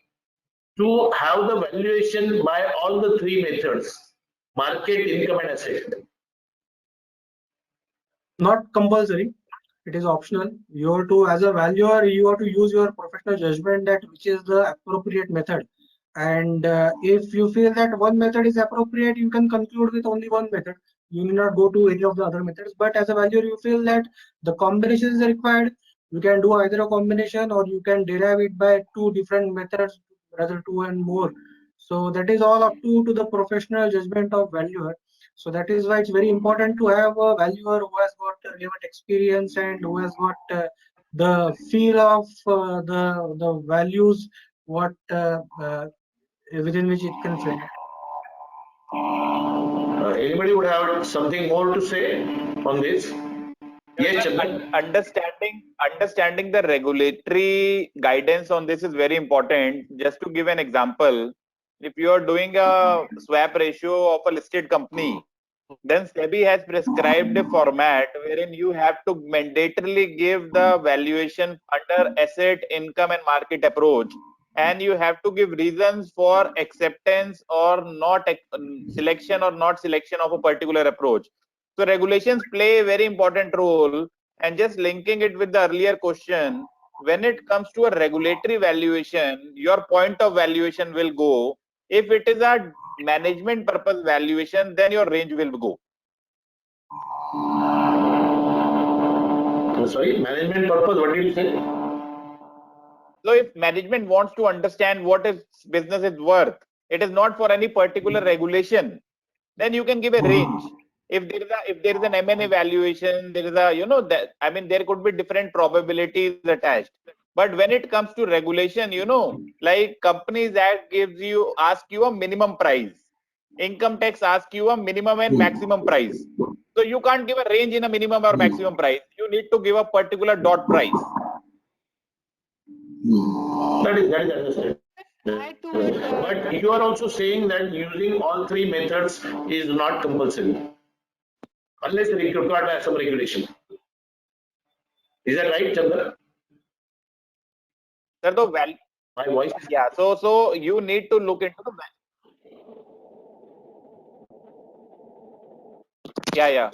to have the valuation by all the three methods: market, income, and asset? Not compulsory. It is optional. You have to, as a valuer, you have to use your professional judgment that which is the appropriate method. And if you feel that one method is appropriate, you can conclude with only one method. You need not go to any of the other methods. But as a valuer, you feel that the combination is required. You can do either a combination, or you can derive it by two different methods, rather two and more. So that is all up to the professional judgment of valuer. So that is why it's very important to have a valuer who has got relevant experience and who has got the feel of the values what within which it can fit. Anybody would have something more to say on this? Yes, Chandra. Understanding the regulatory guidance on this is very important. Just to give an example, if you are doing a swap ratio of a listed company, then SEBI has prescribed a format wherein you have to mandatorily give the valuation under asset, income, and market approach, and you have to give reasons for acceptance or not selection or not selection of a particular approach. So regulations play a very important role. And just linking it with the earlier question, when it comes to a regulatory valuation, your point of valuation will go. If it is a management purpose valuation, then your range will go. Sorry, management purpose, what did you say? So if management wants to understand what is business is worth, it is not for any particular regulation, then you can give a range. If there is an M&A valuation, there is a, there could be different probabilities attached. But when it comes to regulation, like Companies Act asks you a minimum price. Income tax asks you a minimum and maximum price. So you can't give a range in a minimum or maximum price. You need to give a particular dot price. That is understood. But you are also saying that using all three methods is not compulsory, unless required by some regulation. Is that right, Chandra? Sir, the value. My voice. Yeah. So you need to look into the. Yeah.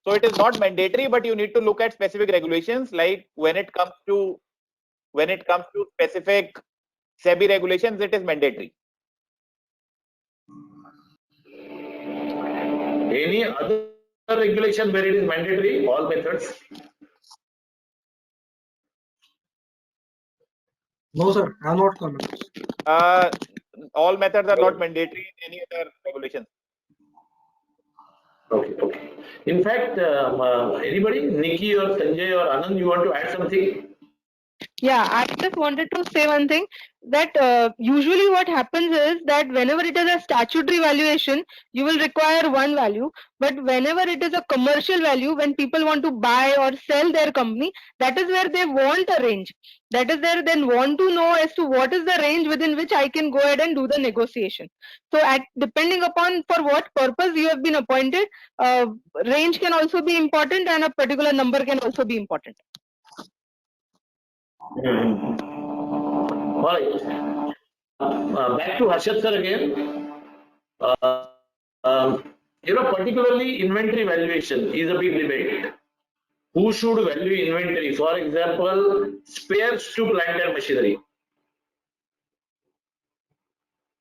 So it is not mandatory, but you need to look at specific regulations. Like when it comes to specific SEBI regulations, it is mandatory. Any other regulation where it is mandatory? All methods. No, sir. I'm not coming. All methods are not mandatory in any other regulations. Okay. In fact, anybody, Nikki or Sanjay or Anand, you want to add something? Yeah, I just wanted to say one thing, that usually what happens is that whenever it is a statutory valuation, you will require one value. But whenever it is a commercial value, when people want to buy or sell their company, that is where they want a range. That is where they want to know as to what is the range within which I can go ahead and do the negotiation. So depending upon for what purpose you have been appointed, range can also be important and a particular number can also be important. All right. Back to Harshad sir again. Particularly inventory valuation is a big debate. Who should value inventory? For example, spares to plant and machinery.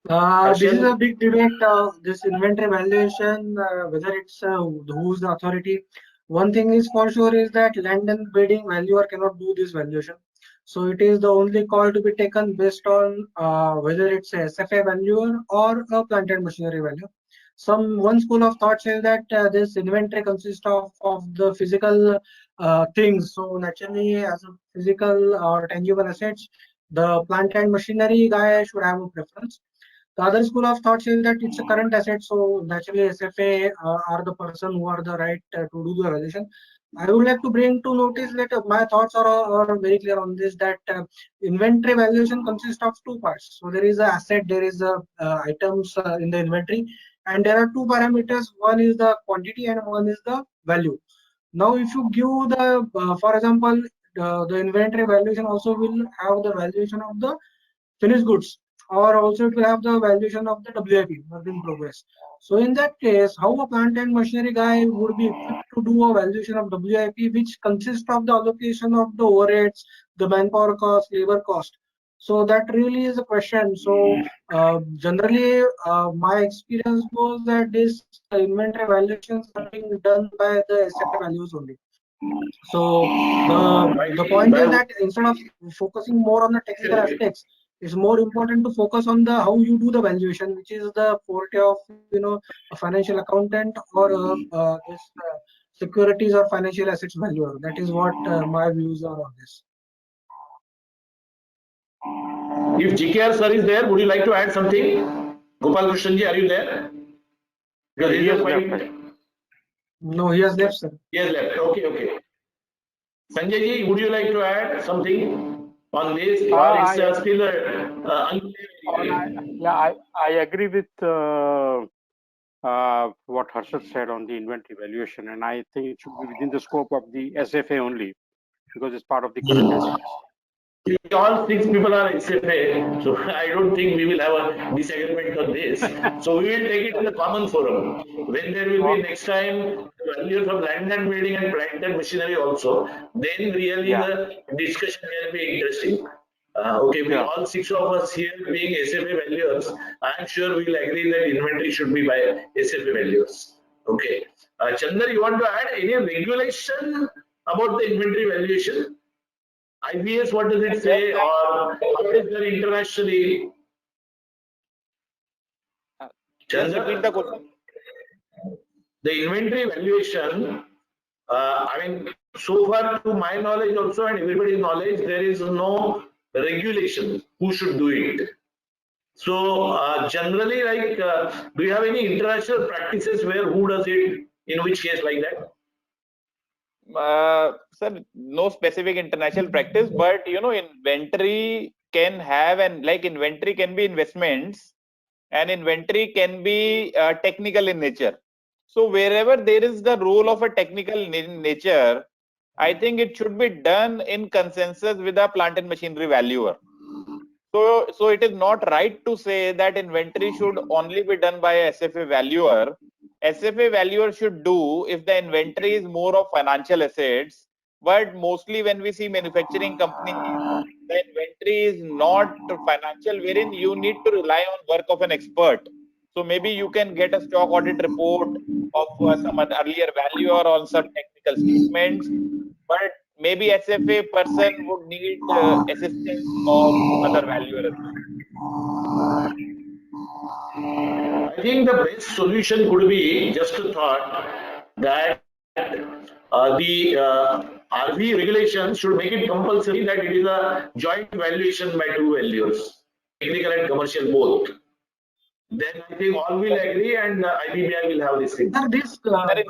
This is a big debate. This inventory valuation, whether it's who's the authority. One thing is for sure is that land and building valuer cannot do this valuation. So it is the only call to be taken based on whether it's a SFA valuer or a plant and machinery value. One school of thought says that this inventory consists of the physical things. So naturally, as a physical or tangible assets, the plant and machinery guy should have a preference. The other school of thought says that it's a current asset, so naturally SFA are the person who are the right to do the valuation. I would like to bring to notice that my thoughts are very clear on this, that inventory valuation consists of two parts. So there is a asset, there is a items in the inventory, and there are two parameters. One is the quantity and one is the value. Now, if you give the, for example, the inventory valuation also will have the valuation of the finished goods, or also it will have the valuation of the WIP, work in progress. So in that case, how a plant and machinery guy would be equipped to do a valuation of WIP, which consists of the allocation of the overheads, the manpower cost, labor cost. So that really is a question. So generally, my experience was that this inventory valuations are being done by the SFA values only. So the point is that instead of focusing more on the technical aspects, it's more important to focus on the how you do the valuation, which is the forte of a financial accountant or this securities or financial assets valuer. That is what my views are on this. If GKR sir is there, would you like to add something? Gopal Krishnji, are you there? Because He has left. No, he has left, sir. He has left. Okay. Sanjay ji, would you like to add something on this, or it's still unclear? I agree with what Harshad said on the inventory valuation, and I think it should be within the scope of the SFA only, because it's part of the current assets. All 6 people are SFA, so I don't think we will have a disagreement on this. So we will take it in the common forum. When there will be next time values of land and building and plant and machinery also, then really the discussion can be interesting. We all 6 of us here being SFA valuers, I am sure we will agree that inventory should be by SFA valuers. Okay. Chandra, you want to add any regulation about the inventory valuation? IBS, what does it say, or how is there internationally? Just repeat the question. The inventory valuation, so far to my knowledge also and everybody's knowledge, there is no regulation who should do it. So generally, do you have any international practices where who does it, in which case like that? Sir, no specific international practice, but inventory can have, and like inventory can be investments, and inventory can be technical in nature. So wherever there is the role of a technical nature, I think it should be done in consensus with a plant and machinery valuer. So it is not right to say that inventory should only be done by a SFA valuer. SFA valuer should do if the inventory is more of financial assets, but mostly when we see manufacturing companies, the inventory is not financial, wherein you need to rely on work of an expert. So maybe you can get a stock audit report of some earlier valuer on some technical statements, but maybe SFA person would need assistance of other valuer as well. I think the best solution could be just a thought that the RV regulations should make it compulsory that it is a joint valuation by two valuers, technical and commercial both. Then I think all will agree and IBBI will have this thing. Sir, this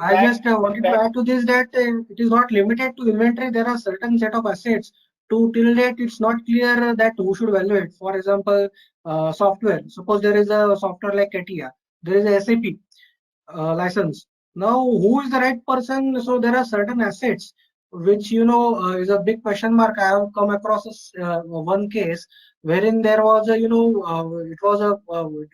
I just wanted to add to this that it is not limited to inventory. There are certain set of assets. Till date, it's not clear that who should value it. For example, software. Suppose there is a software like CATIA. There is a SAP license. Now, who is the right person? So there are certain assets which is a big question mark. I have come across one case wherein there was a it was a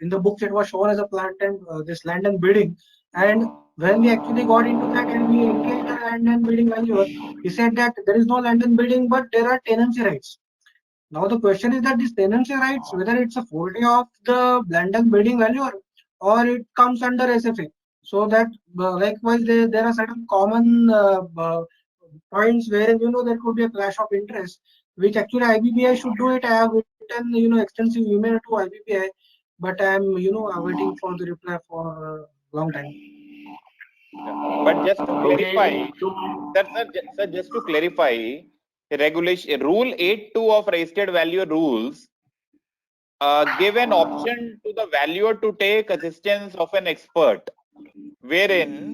in the books it was shown as a plant and this land and building, and when we actually got into that and we engaged the land and building valuer, he said that there is no land and building but there are tenancy rights. Now the question is that these tenancy rights, whether it's a forte of the land and building valuer or it comes under SFA. So that likewise there are certain common points where there could be a clash of interest, which actually IBBI should do it. I have written extensive email to IBBI, but I am waiting for the reply for a long time. But just to clarify, sir, just to clarify, regulation rule 8.2 of registered valuer rules give an option to the valuer to take assistance of an expert, wherein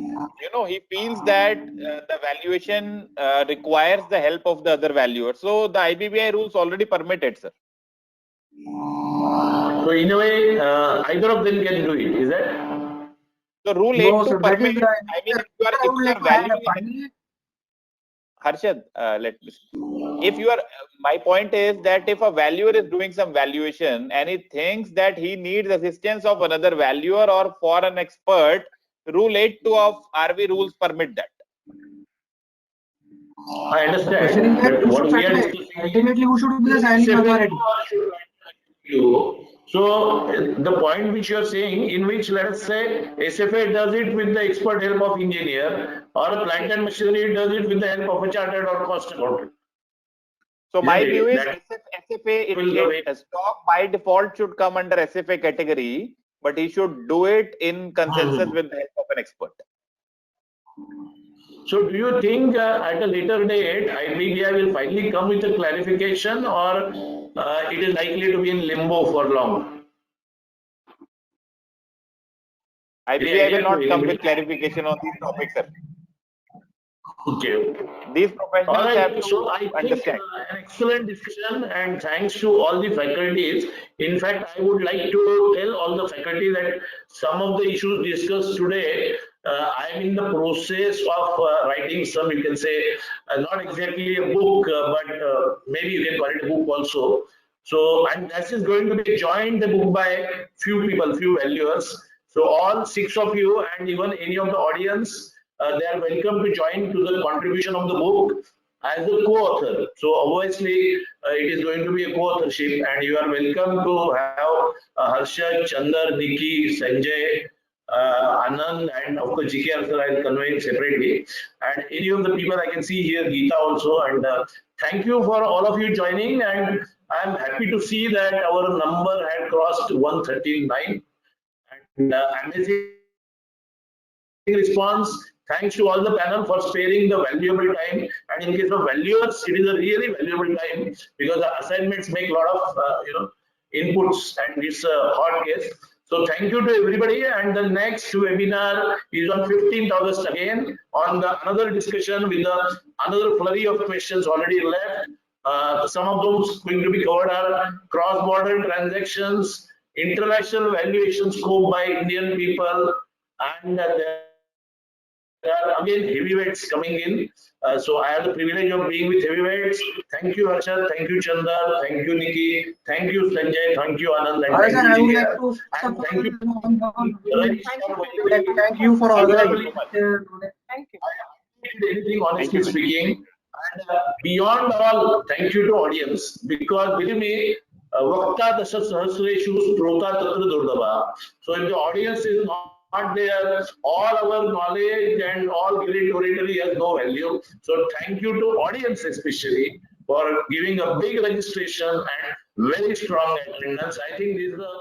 he feels that the valuation requires the help of the other valuer. So the IBBI rules already permit it, sir. So in a way, either of them can do it. Is that? So rule 8.2 permit. I mean, if you are valuing. Harshad, my point is that if a valuer is doing some valuation and he thinks that he needs assistance of another valuer or for an expert, rule 8.2 of RV rules permit that. I understand. But what we are discussing, ultimately, who should be the signing authority? So the point which you are saying, in which let us say SFA does it with the expert help of engineer, or a plant and machinery does it with the help of a chartered or cost accountant. So my view is SFA stock by default should come under SFA category, but he should do it in consensus with the help of an expert. So do you think at a later date IBBI will finally come with a clarification, or it is likely to be in limbo for long? IBBI will not come with clarification on these topics, sir. Okay. These professionals have to understand. An excellent discussion, and thanks to all the faculties. In fact, I would like to tell all the faculty that some of the issues discussed today, I am in the process of writing some, you can say, not exactly a book, but maybe you can call it a book also. So, and this is going to be joined the book by few people, few valuers. So all 6 of you and even any of the audience, they are welcome to join to the contribution of the book as a co-author. So obviously it is going to be a co-authorship, and you are welcome to have Harshad, Chandar, Nikki, Sanjay, Anand, and of course GK also I will convey it separately. And any of the people I can see here, Geeta also. And thank you for all of you joining. And I am happy to see that our number had crossed 139. And amazing response. Thanks to all the panel for sparing the valuable time. And in case of valuers, it is a really valuable time because the assignments make a lot of inputs, and it's a hot case. So thank you to everybody. And the next webinar is on 15th August again on another discussion with another flurry of questions already left. Some of those going to be covered are cross-border transactions, international valuation scope by Indian people, and are again heavyweights coming in. So I have the privilege of being with heavyweights. Thank you, Harshad. Thank you, Chandar. Thank you, Nikki. Thank you, Sanjay. Thank you, Anand. And Sir, I thank would you, like to and thank you. thank you for organizing. Thank you. Anything, honestly you. speaking. And beyond all, thank you to audience, because believe me, Vakta Dasha Sahasreshu Prota Tatra Durdava. So if the audience is not there, all our knowledge and all great oratory has no value. So thank you to audience especially for giving a big registration and very strong attendance. I think this is a